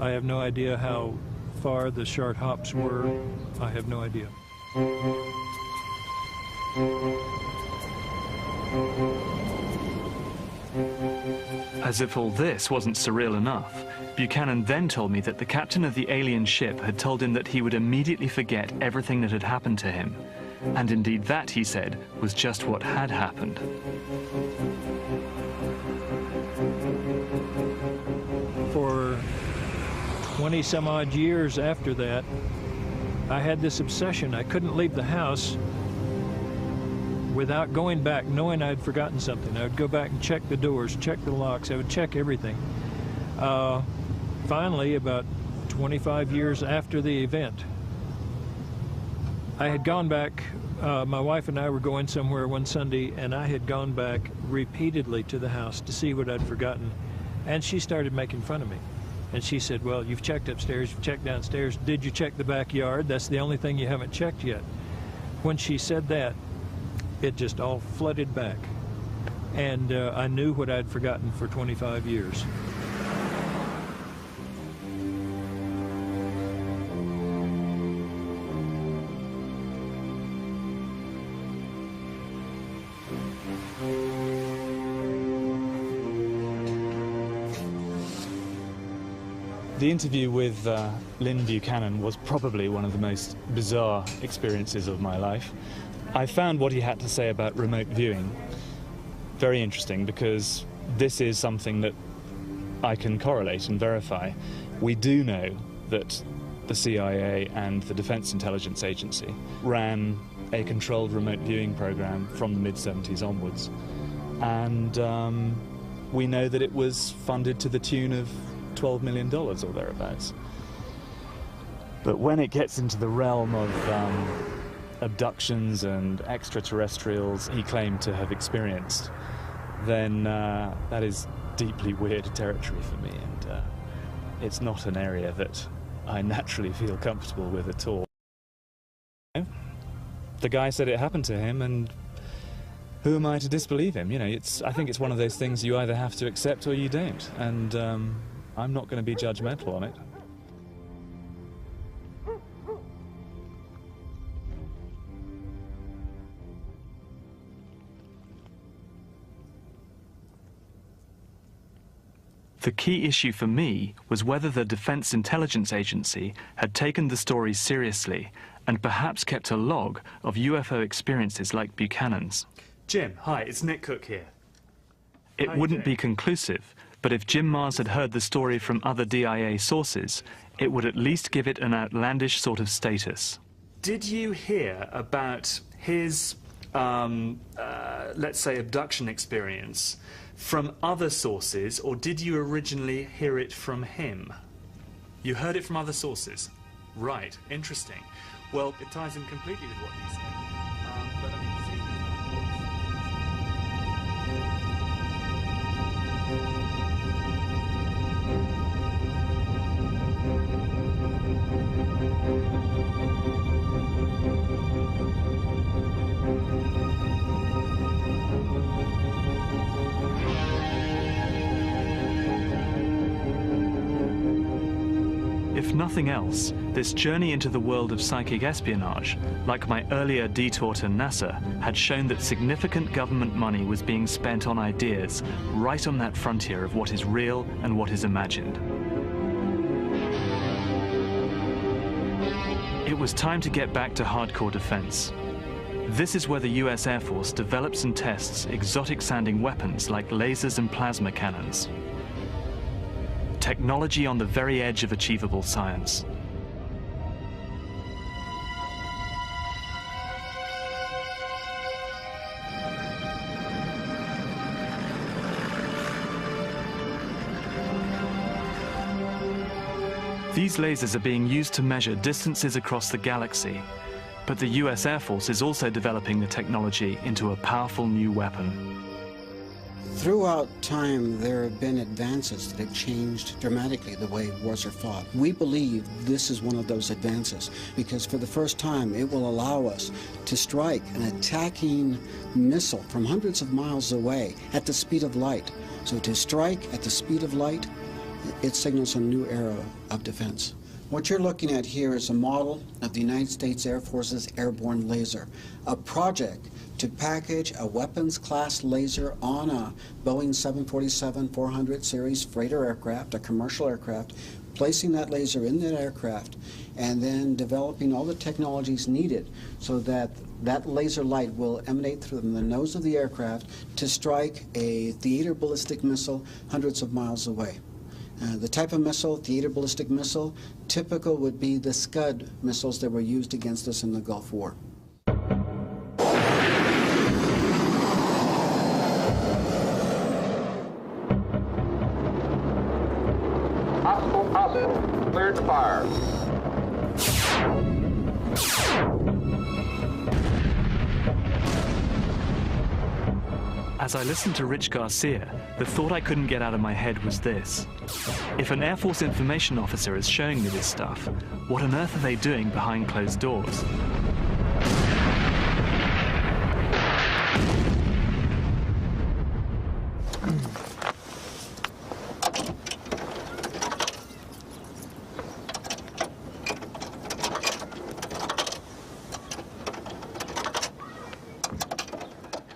I have no idea how far the short hops were. I have no idea. As if all this wasn't surreal enough, Buchanan then told me that the captain of the alien ship had told him that he would immediately forget everything that had happened to him. And indeed that, he said, was just what had happened. For 20 some odd years after that, I had this obsession. I couldn't leave the house without going back, knowing I'd forgotten something. I would go back and check the doors, check the locks. I would check everything. Finally, about 25 years after the event, I had gone back. My wife and I were going somewhere one Sunday, and I had gone back repeatedly to the house to see what I'd forgotten. And she started making fun of me. And she said, well, you've checked upstairs, you've checked downstairs. Did you check the backyard? That's the only thing you haven't checked yet. When she said that, it just all flooded back. And I knew what I'd forgotten for 25 years. The interview with Lynn Buchanan was probably one of the most bizarre experiences of my life. I found what he had to say about remote viewing very interesting, because this is something that I can correlate and verify. We do know that the CIA and the Defense Intelligence Agency ran a controlled remote viewing program from the mid-70s onwards. And we know that it was funded to the tune of $12 million or thereabouts. But when it gets into the realm of abductions and extraterrestrials he claimed to have experienced, then that is deeply weird territory for me, and it's not an area that I naturally feel comfortable with at all. The guy said it happened to him, and who am I to disbelieve him? You know, I think it's one of those things you either have to accept or you don't, and I'm not going to be judgmental on it. The key issue for me was whether the Defense Intelligence Agency had taken the stories seriously and perhaps kept a log of UFO experiences like Buchanan's. Jim, hi, it's Nick Cook here. It wouldn't be conclusive, but if Jim Mars had heard the story from other DIA sources, it would at least give it an outlandish sort of status. Did you hear about his, let's say, abduction experience from other sources, or did you originally hear it from him? You heard it from other sources. Right, interesting. Well, it ties in completely with what you said. But I mean, If nothing else, this journey into the world of psychic espionage, like my earlier detour to NASA, had shown that significant government money was being spent on ideas right on that frontier of what is real and what is imagined. It was time to get back to hardcore defense. This is where the US Air Force develops and tests exotic-sounding weapons like lasers and plasma cannons. Technology on the very edge of achievable science. These lasers are being used to measure distances across the galaxy, but the US Air Force is also developing the technology into a powerful new weapon. Throughout time, there have been advances that have changed dramatically the way wars are fought. We believe this is one of those advances because for the first time, it will allow us to strike an attacking missile from hundreds of miles away at the speed of light. So to strike at the speed of light, it signals a new era of defense. What you're looking at here is a model of the United States Air Force's airborne laser, a project to package a weapons-class laser on a Boeing 747-400 series freighter aircraft, a commercial aircraft, placing that laser in that aircraft, and then developing all the technologies needed so that that laser light will emanate from the nose of the aircraft to strike a theater ballistic missile hundreds of miles away. The type of missile, theater ballistic missile, typical would be the Scud missiles that were used against us in the Gulf War. Possible. Cleared to fire. As I listened to Rich Garcia, the thought I couldn't get out of my head was this. If an Air Force information officer is showing me this stuff, what on earth are they doing behind closed doors?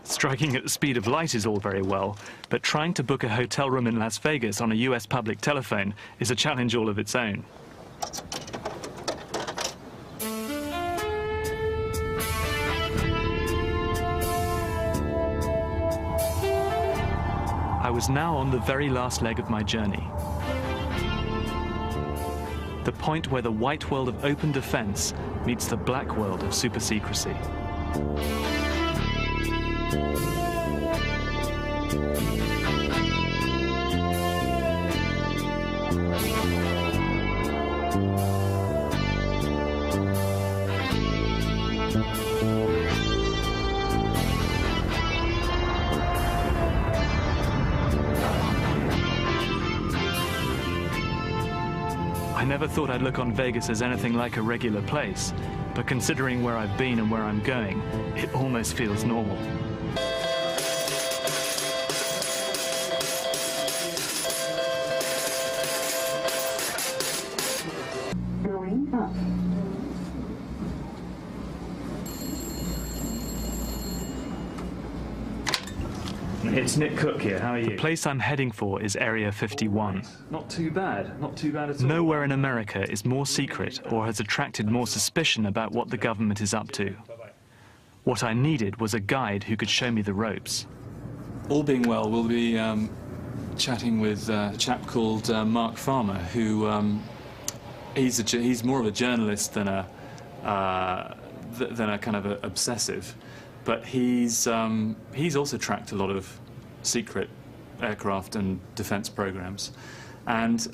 Striking at the speed of light is all very well, but trying to book a hotel room in Las Vegas on a US public telephone is a challenge all of its own. I was now on the very last leg of my journey. The point where the white world of open defense meets the black world of super secrecy. never thought I'd look on Vegas as anything like a regular place, but considering where I've been and where I'm going, it almost feels normal. Going up. It's Nick Cook here, how are you? The place I'm heading for is Area 51. Not too bad at all. Nowhere in America is more secret or has attracted more suspicion about what the government is up to. What I needed was a guide who could show me the ropes. All being well, we'll be chatting with a chap called Mark Farmer, who he's more of a journalist than a kind of obsessive. But he's also tracked a lot of secret aircraft and defense programs. And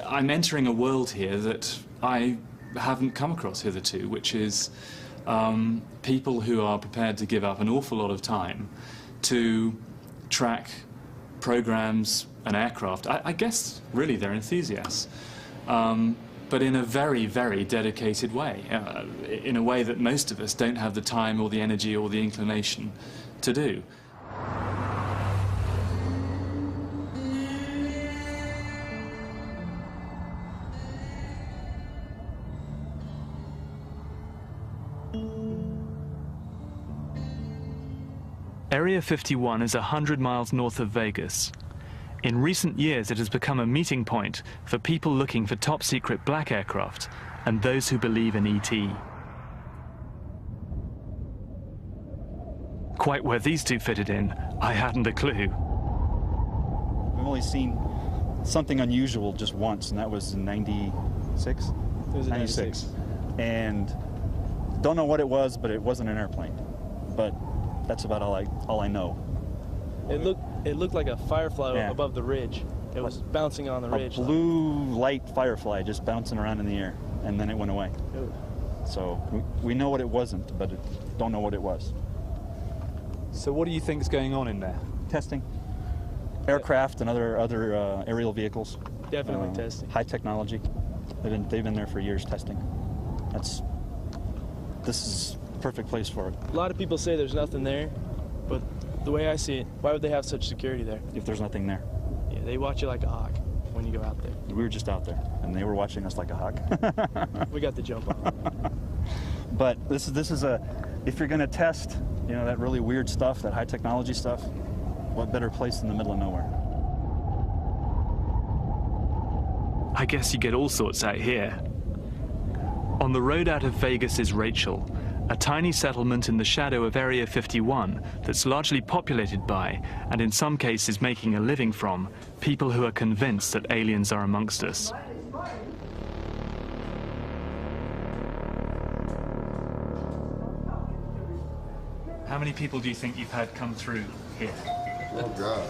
I'm entering a world here that I haven't come across hitherto, which is people who are prepared to give up an awful lot of time to track programs and aircraft. I guess, really, they're enthusiasts. But in a very, very dedicated way, in a way that most of us don't have the time or the energy or the inclination to do. Area 51 is 100 miles north of Vegas. In recent years, it has become a meeting point for people looking for top-secret black aircraft and those who believe in ET. Quite where these two fitted in, I hadn't a clue. We've only seen something unusual just once, and that was in 96? It was in 96. And don't know what it was, but it wasn't an airplane. But that's about all I know. It looked like a firefly above the ridge. It was bouncing on the ridge. A blue light firefly just bouncing around in the air, and then it went away. Ooh. So we know what it wasn't, but don't know what it was. So what do you think is going on in there? Testing. Aircraft and other aerial vehicles. Definitely testing. High technology. They've been there for years testing. This is the perfect place for it. A lot of people say there's nothing there, but the way I see it, why would they have such security there? If there's nothing there. Yeah, they watch you like a hawk when you go out there. We were just out there, and they were watching us like a hawk. We got the jump on. But this is if you're going to test, that really weird stuff, that high technology stuff, what better place in the middle of nowhere? I guess you get all sorts out here. On the road out of Vegas is Rachel, a tiny settlement in the shadow of Area 51 that's largely populated by, and in some cases making a living from, people who are convinced that aliens are amongst us. How many people do you think you've had come through here? Oh, God.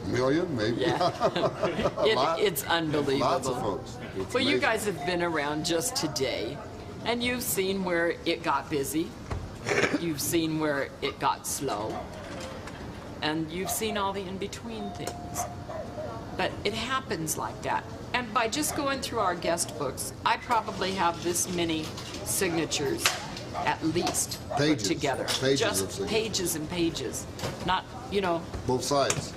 A million, maybe? Yeah. It's unbelievable. Lots of folks. Well, you guys have been around just today, and you've seen where it got busy. You've seen where it got slow. And you've seen all the in-between things. But it happens like that. And by just going through our guest books, I probably have this many signatures at least put together. Just pages and pages. Not, Both sides.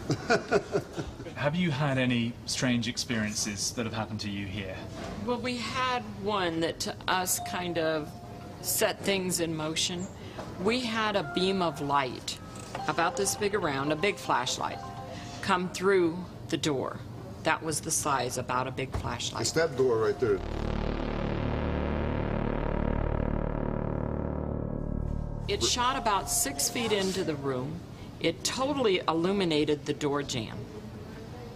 Have you had any strange experiences that have happened to you here? Well, we had one that to us kind of set things in motion. We had a beam of light about this big around, a big flashlight, come through the door. That was the size, about a big flashlight. It's that door right there. It shot about 6 feet into the room. It totally illuminated the door jamb.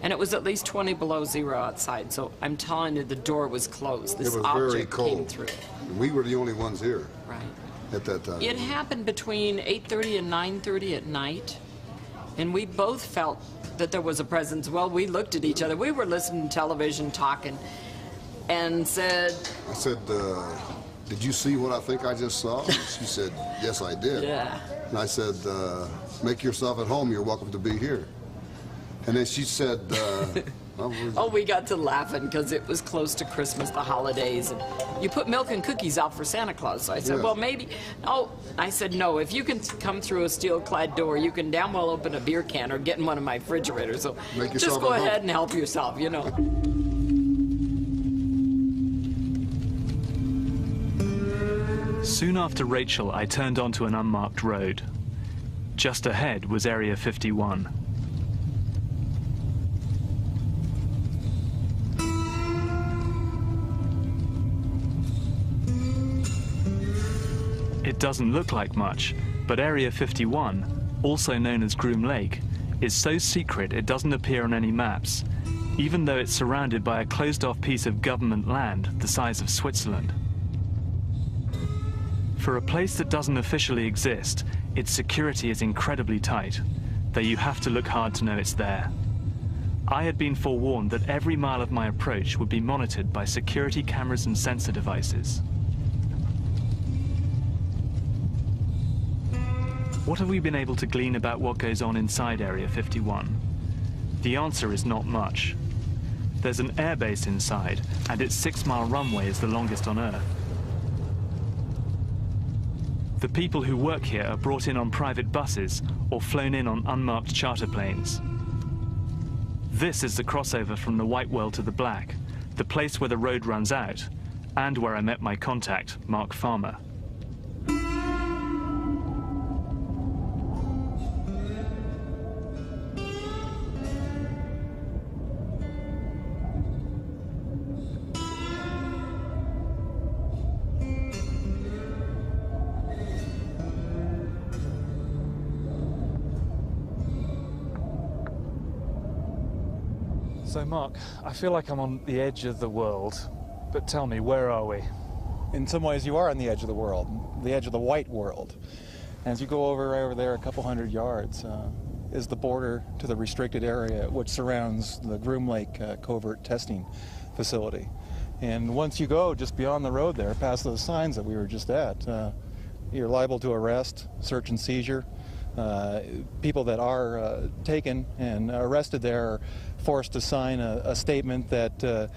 And it was at least 20 below zero outside, so I'm telling you, the door was closed. This It was very object cold. came through. We were the only ones here. Right. At that time. It happened between 8:30 and 9:30 at night, and we both felt that there was a presence. Well, we looked at each other. We were listening to television, talking, and said... I said, did you see what I think I just saw? And she said, yes, I did. Yeah. And I said, make yourself at home. You're welcome to be here. And then she said, Oh, we got to laughing because it was close to Christmas, the holidays, and you put milk and cookies out for Santa Claus. So I said, well, maybe. Oh, I said, no, if you can come through a steel-clad door, you can damn well open a beer can or get in one of my refrigerators. So just go ahead and help yourself, you know. Soon after Rachel, I turned onto an unmarked road. Just ahead was Area 51. It doesn't look like much, but Area 51, also known as Groom Lake, is so secret it doesn't appear on any maps, even though it's surrounded by a closed-off piece of government land the size of Switzerland. For a place that doesn't officially exist, its security is incredibly tight, though you have to look hard to know it's there. I had been forewarned that every mile of my approach would be monitored by security cameras and sensor devices. What have we been able to glean about what goes on inside Area 51? The answer is not much. There's an airbase inside, and its 6-mile runway is the longest on Earth. The people who work here are brought in on private buses or flown in on unmarked charter planes. This is the crossover from the white world to the black, the place where the road runs out, and where I met my contact, Mark Farmer. So Mark, I feel like I'm on the edge of the world, but tell me, where are we? In some ways you are on the edge of the world, the edge of the white world. As you go over there a couple hundred yards is the border to the restricted area which surrounds the Groom Lake covert testing facility. And once you go just beyond the road there, past those signs that we were just at, you're liable to arrest, search and seizure. People that are taken and arrested there are forced to sign a statement that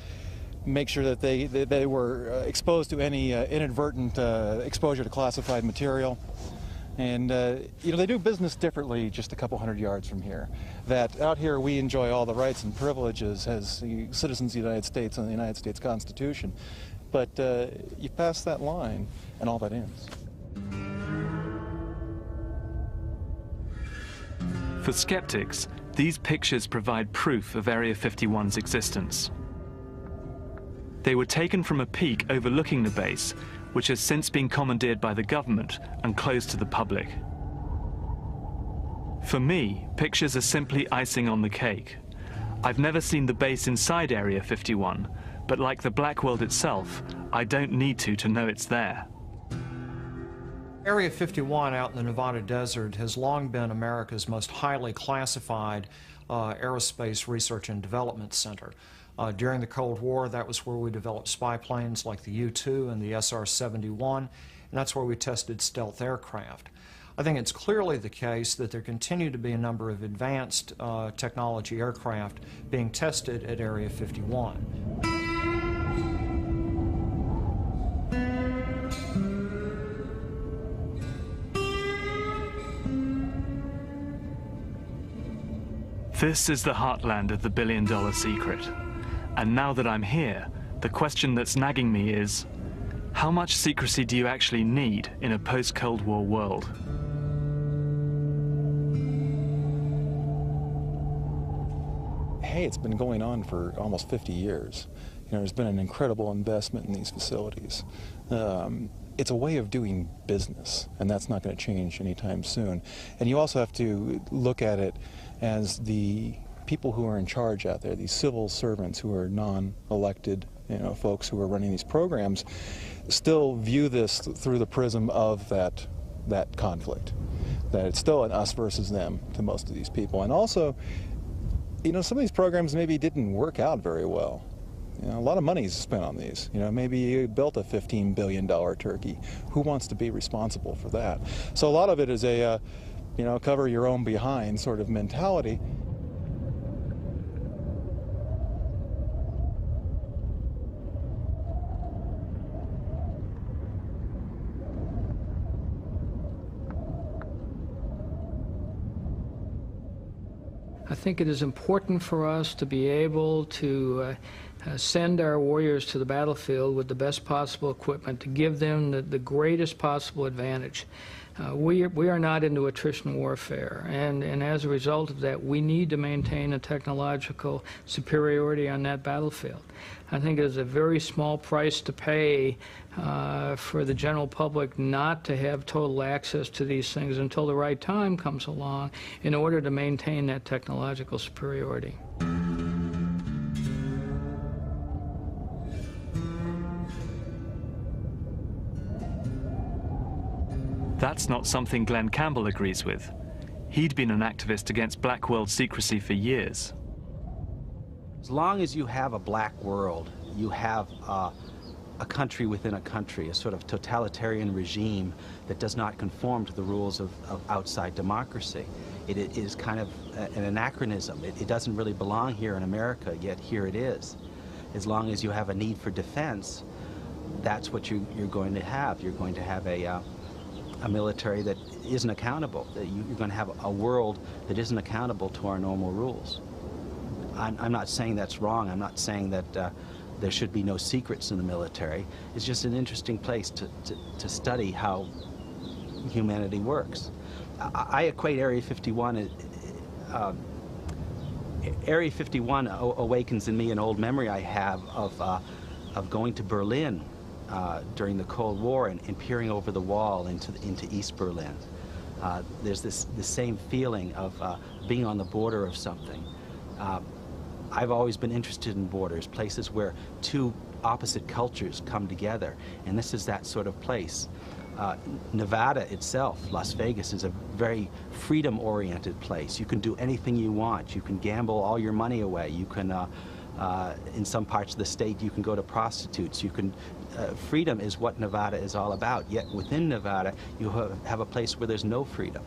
makes sure that they were exposed to any inadvertent exposure to classified material. And you know, they do business differently just a couple hundred yards from here. That out here we enjoy all the rights and privileges as citizens of the United States and the United States Constitution. But you pass that line and all that ends. For skeptics, these pictures provide proof of Area 51's existence. They were taken from a peak overlooking the base, which has since been commandeered by the government and closed to the public. For me, pictures are simply icing on the cake. I've never seen the base inside Area 51, but like the black world itself, I don't need to know it's there. Area 51 out in the Nevada desert has long been America's most highly classified aerospace research and development center. During the Cold War, that was where we developed spy planes like the U-2 and the SR-71, and that's where we tested stealth aircraft. I think it's clearly the case that there continue to be a number of advanced technology aircraft being tested at Area 51. This is the heartland of the billion-dollar secret. And now that I'm here, the question that's nagging me is, how much secrecy do you actually need in a post-Cold War world? Hey, it's been going on for almost 50 years. You know, there's been an incredible investment in these facilities. It's a way of doing business, and that's not going to change anytime soon. And you also have to look at it as the people who are in charge out there, these civil servants who are non-elected, you know, folks who are running these programs, still view this through the prism of that conflict. That it's still an us versus them to most of these people. And also, you know, some of these programs maybe didn't work out very well. You know, a lot of money is spent on these. You know, maybe you built a $15 billion turkey. Who wants to be responsible for that? So a lot of it is a, you know, cover your own behind sort of mentality. I think it is important for us to be able to send our warriors to the battlefield with the best possible equipment to give them the greatest possible advantage. We are not into attrition warfare, and as a result of that, we need to maintain a technological superiority on that battlefield. I think it is a very small price to pay for the general public not to have total access to these things until the right time comes along in order to maintain that technological superiority. That's not something Glenn Campbell agrees with. He'd been an activist against black world secrecy for years. As long as you have a black world, you have a country within a country, a sort of totalitarian regime that does not conform to the rules of outside democracy. It is kind of an anachronism. It doesn't really belong here in America, yet here it is. As long as you have a need for defense, that's what you're going to have. You're going to have a military that isn't accountable. You're going to have a world that isn't accountable to our normal rules. I'm not saying that's wrong. I'm not saying that there should be no secrets in the military. It's just an interesting place to study how humanity works. I equate Area 51. Area 51 awakens in me an old memory I have of going to Berlin during the Cold War and peering over the wall into East Berlin. There's the same feeling of being on the border of something. I've always been interested in borders, places where two opposite cultures come together, and this is that sort of place. Nevada itself, Las Vegas, is a very freedom-oriented place. You can do anything you want. You can gamble all your money away. You can, in some parts of the state, you can go to prostitutes. You can, freedom is what Nevada is all about. Yet within Nevada, you have a place where there's no freedom,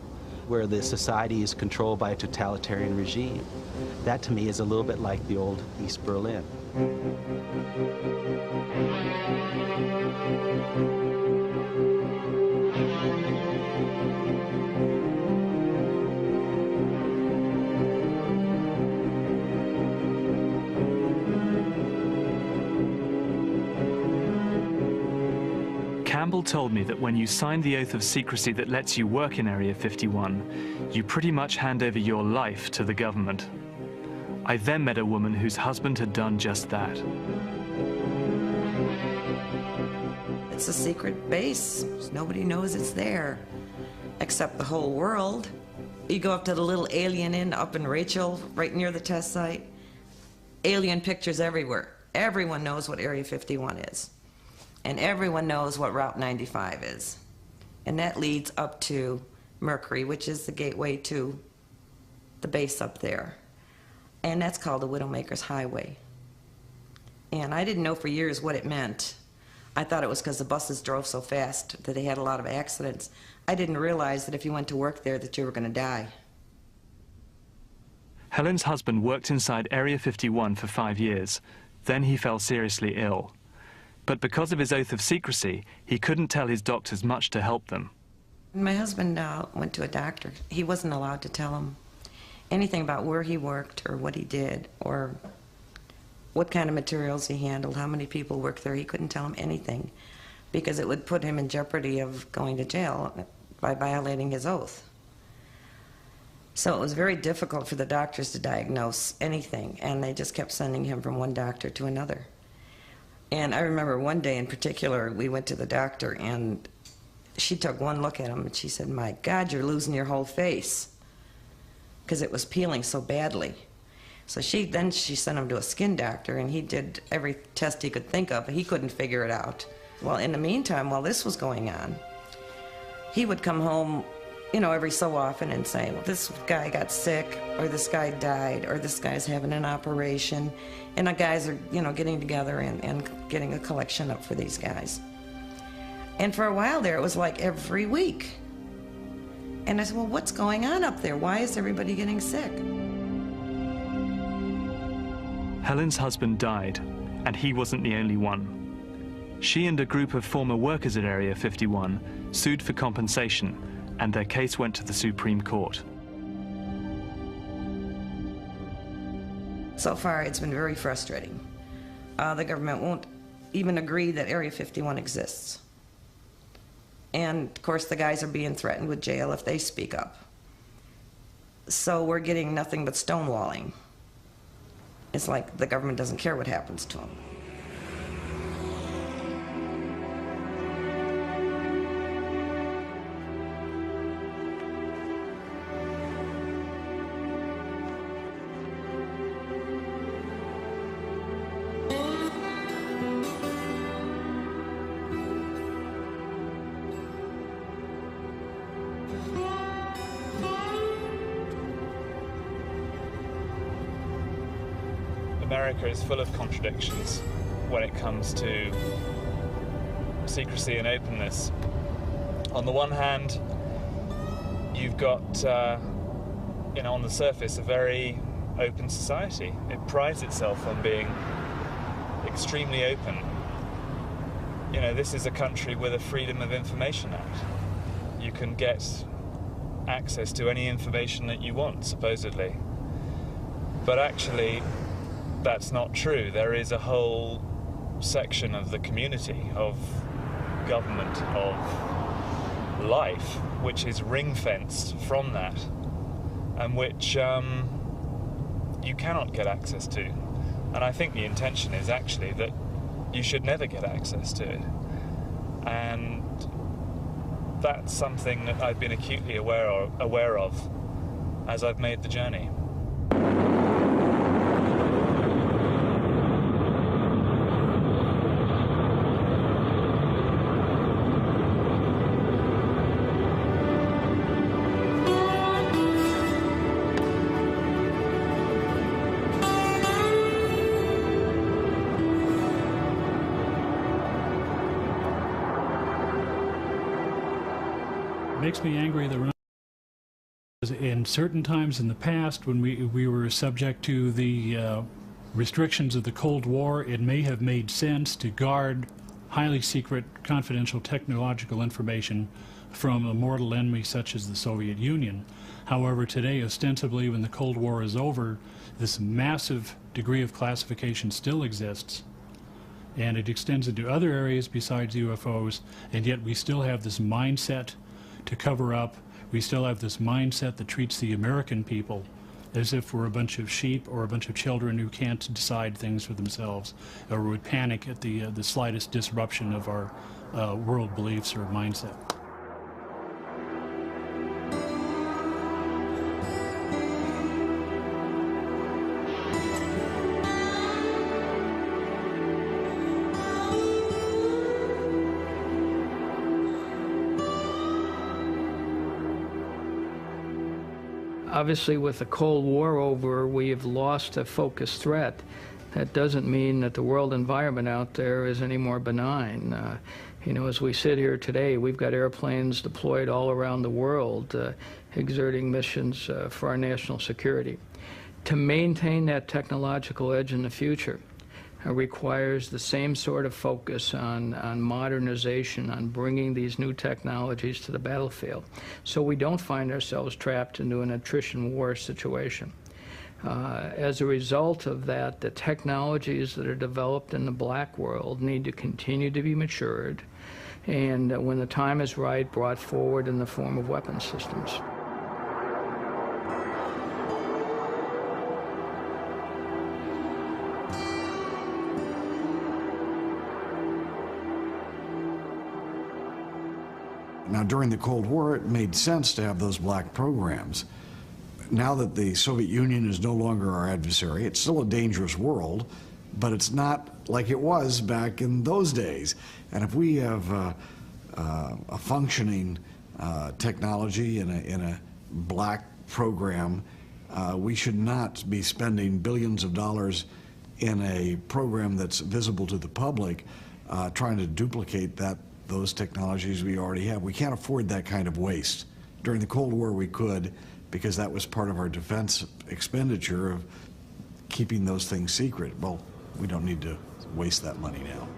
where the society is controlled by a totalitarian regime. That, to me, is a little bit like the old East Berlin. Campbell told me that when you sign the oath of secrecy that lets you work in Area 51, you pretty much hand over your life to the government. I then met a woman whose husband had done just that. It's a secret base. Nobody knows it's there, except the whole world. You go up to the little alien inn up in Rachel, right near the test site. Alien pictures everywhere. Everyone knows what Area 51 is. And everyone knows what Route 95 is. And that leads up to Mercury, which is the gateway to the base up there. And that's called the Widowmaker's Highway. And I didn't know for years what it meant. I thought it was because the buses drove so fast that they had a lot of accidents. I didn't realize that if you went to work there that you were going to die. Helen's husband worked inside Area 51 for 5 years. Then he fell seriously ill. But because of his oath of secrecy, he couldn't tell his doctors much to help them. My husband went to a doctor. He wasn't allowed to tell him anything about where he worked or what he did or what kind of materials he handled, how many people worked there. He couldn't tell him anything because it would put him in jeopardy of going to jail by violating his oath. So it was very difficult for the doctors to diagnose anything, and they just kept sending him from one doctor to another. And I remember one day in particular, we went to the doctor, and she took one look at him, and she said, "My God, you're losing your whole face," because it was peeling so badly. So then she sent him to a skin doctor, and he did every test he could think of, but he couldn't figure it out. Well, in the meantime, while this was going on, he would come home, you know, every so often and say, well, this guy got sick, or this guy died, or this guy's having an operation, and the guys are, you know, getting together and getting a collection up for these guys. And for a while there, it was like every week. And I said, well, what's going on up there? Why is everybody getting sick? Helen's husband died, and he wasn't the only one. She and a group of former workers at Area 51 sued for compensation, and their case went to the Supreme Court. So far, it's been very frustrating. The government won't even agree that Area 51 exists. And, of course, the guys are being threatened with jail if they speak up. So we're getting nothing but stonewalling. It's like the government doesn't care what happens to them. America is full of contradictions when it comes to secrecy and openness. On the one hand, you've got, on the surface, a very open society. It prides itself on being extremely open. This is a country with a Freedom of Information Act. You can get access to any information that you want, supposedly. But actually, that's not true. There is a whole section of the community, of government, of life, which is ring-fenced from that, and which you cannot get access to. And I think the intention is actually that you should never get access to it. And that's something that I've been acutely aware of as I've made the journey. Makes me angry that in certain times in the past when we were subject to the restrictions of the Cold War, it may have made sense to guard highly secret confidential technological information from a mortal enemy such as the Soviet Union. However, today, ostensibly when the Cold War is over, this massive degree of classification still exists, and it extends into other areas besides UFOs, and yet we still have this mindset to cover up. We still have this mindset that treats the American people as if we're a bunch of sheep or a bunch of children who can't decide things for themselves, or would panic at the slightest disruption of our world beliefs or mindset. Obviously, with the Cold War over, we have lost a focused threat. That doesn't mean that the world environment out there is any more benign. As we sit here today, we've got airplanes deployed all around the world, exerting missions for our national security. To maintain that technological edge in the future requires the same sort of focus on modernization, on bringing these new technologies to the battlefield, so we don't find ourselves trapped into an attrition war situation. As a result of that, the technologies that are developed in the black world need to continue to be matured, and when the time is right, brought forward in the form of weapons systems. Now, during the Cold War, it made sense to have those black programs. Now that the Soviet Union is no longer our adversary, it's still a dangerous world, but it's not like it was back in those days. And if we have a functioning technology in a black program, we should not be spending billions of dollars in a program that's visible to the public, trying to duplicate those technologies we already have. We can't afford that kind of waste. During the Cold War we could, because that was part of our defense expenditure of keeping those things secret. Well, we don't need to waste that money now.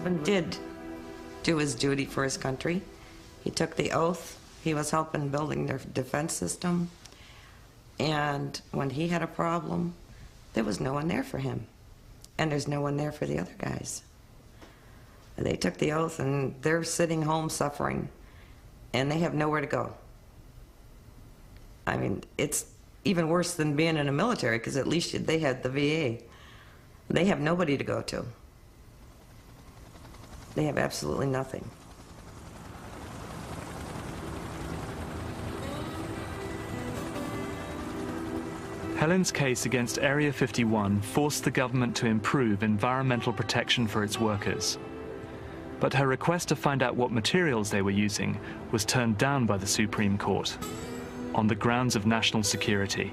husband did do his duty for his country. He took the oath. He was helping building their defense system. And when he had a problem, there was no one there for him. And there's no one there for the other guys. And they took the oath, and they're sitting home suffering, and they have nowhere to go. I mean, it's even worse than being in the military, because at least they had the VA. They have nobody to go to. They have absolutely nothing. Helen's case against Area 51 forced the government to improve environmental protection for its workers. But her request to find out what materials they were using was turned down by the Supreme Court on the grounds of national security.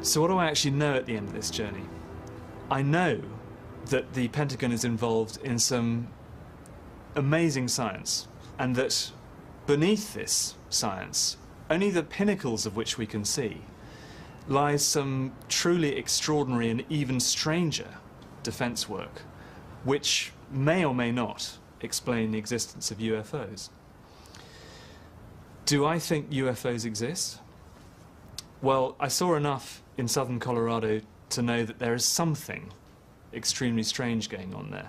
So what do I actually know at the end of this journey? I know that the Pentagon is involved in some amazing science, and that beneath this science, only the pinnacles of which we can see, lies some truly extraordinary and even stranger defense work, which may or may not explain the existence of UFOs. Do I think UFOs exist? Well, I saw enough in southern Colorado to know that there is something extremely strange going on there.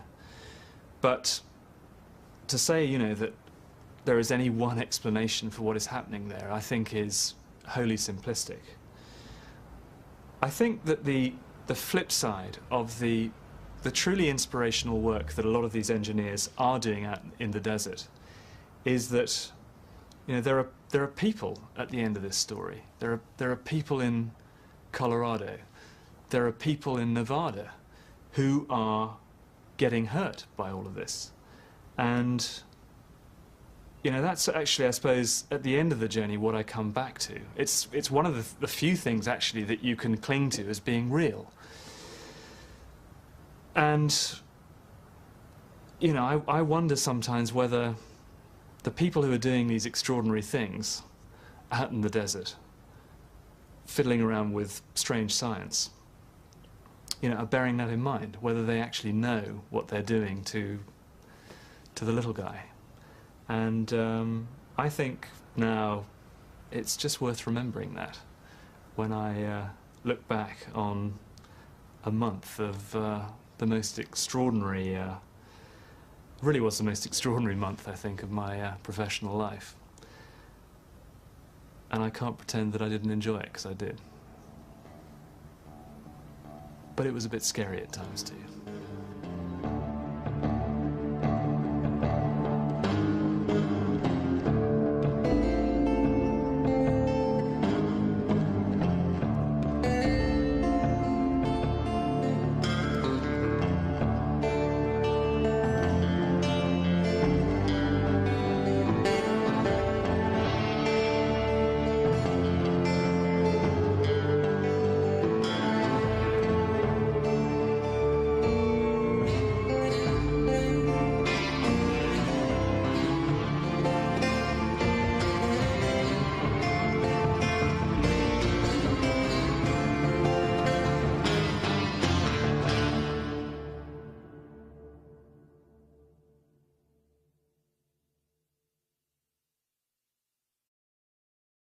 But to say, you know, that there is any one explanation for what is happening there, I think is wholly simplistic. I think that the flip side of the truly inspirational work that a lot of these engineers are doing out in the desert is that, you know, there are people at the end of this story. There are people in Colorado. There are people in Nevada who are getting hurt by all of this. And, you know, that's actually, I suppose, at the end of the journey, what I come back to. It's one of the few things, actually, that you can cling to as being real. And, you know, I wonder sometimes whether the people who are doing these extraordinary things out in the desert, fiddling around with strange science, you know, are bearing that in mind, whether they actually know what they're doing to the little guy. And I think now it's just worth remembering that when I look back on a month of the most extraordinary, really was the most extraordinary month, I think, of my professional life. And I can't pretend that I didn't enjoy it, because I did. But it was a bit scary at times too.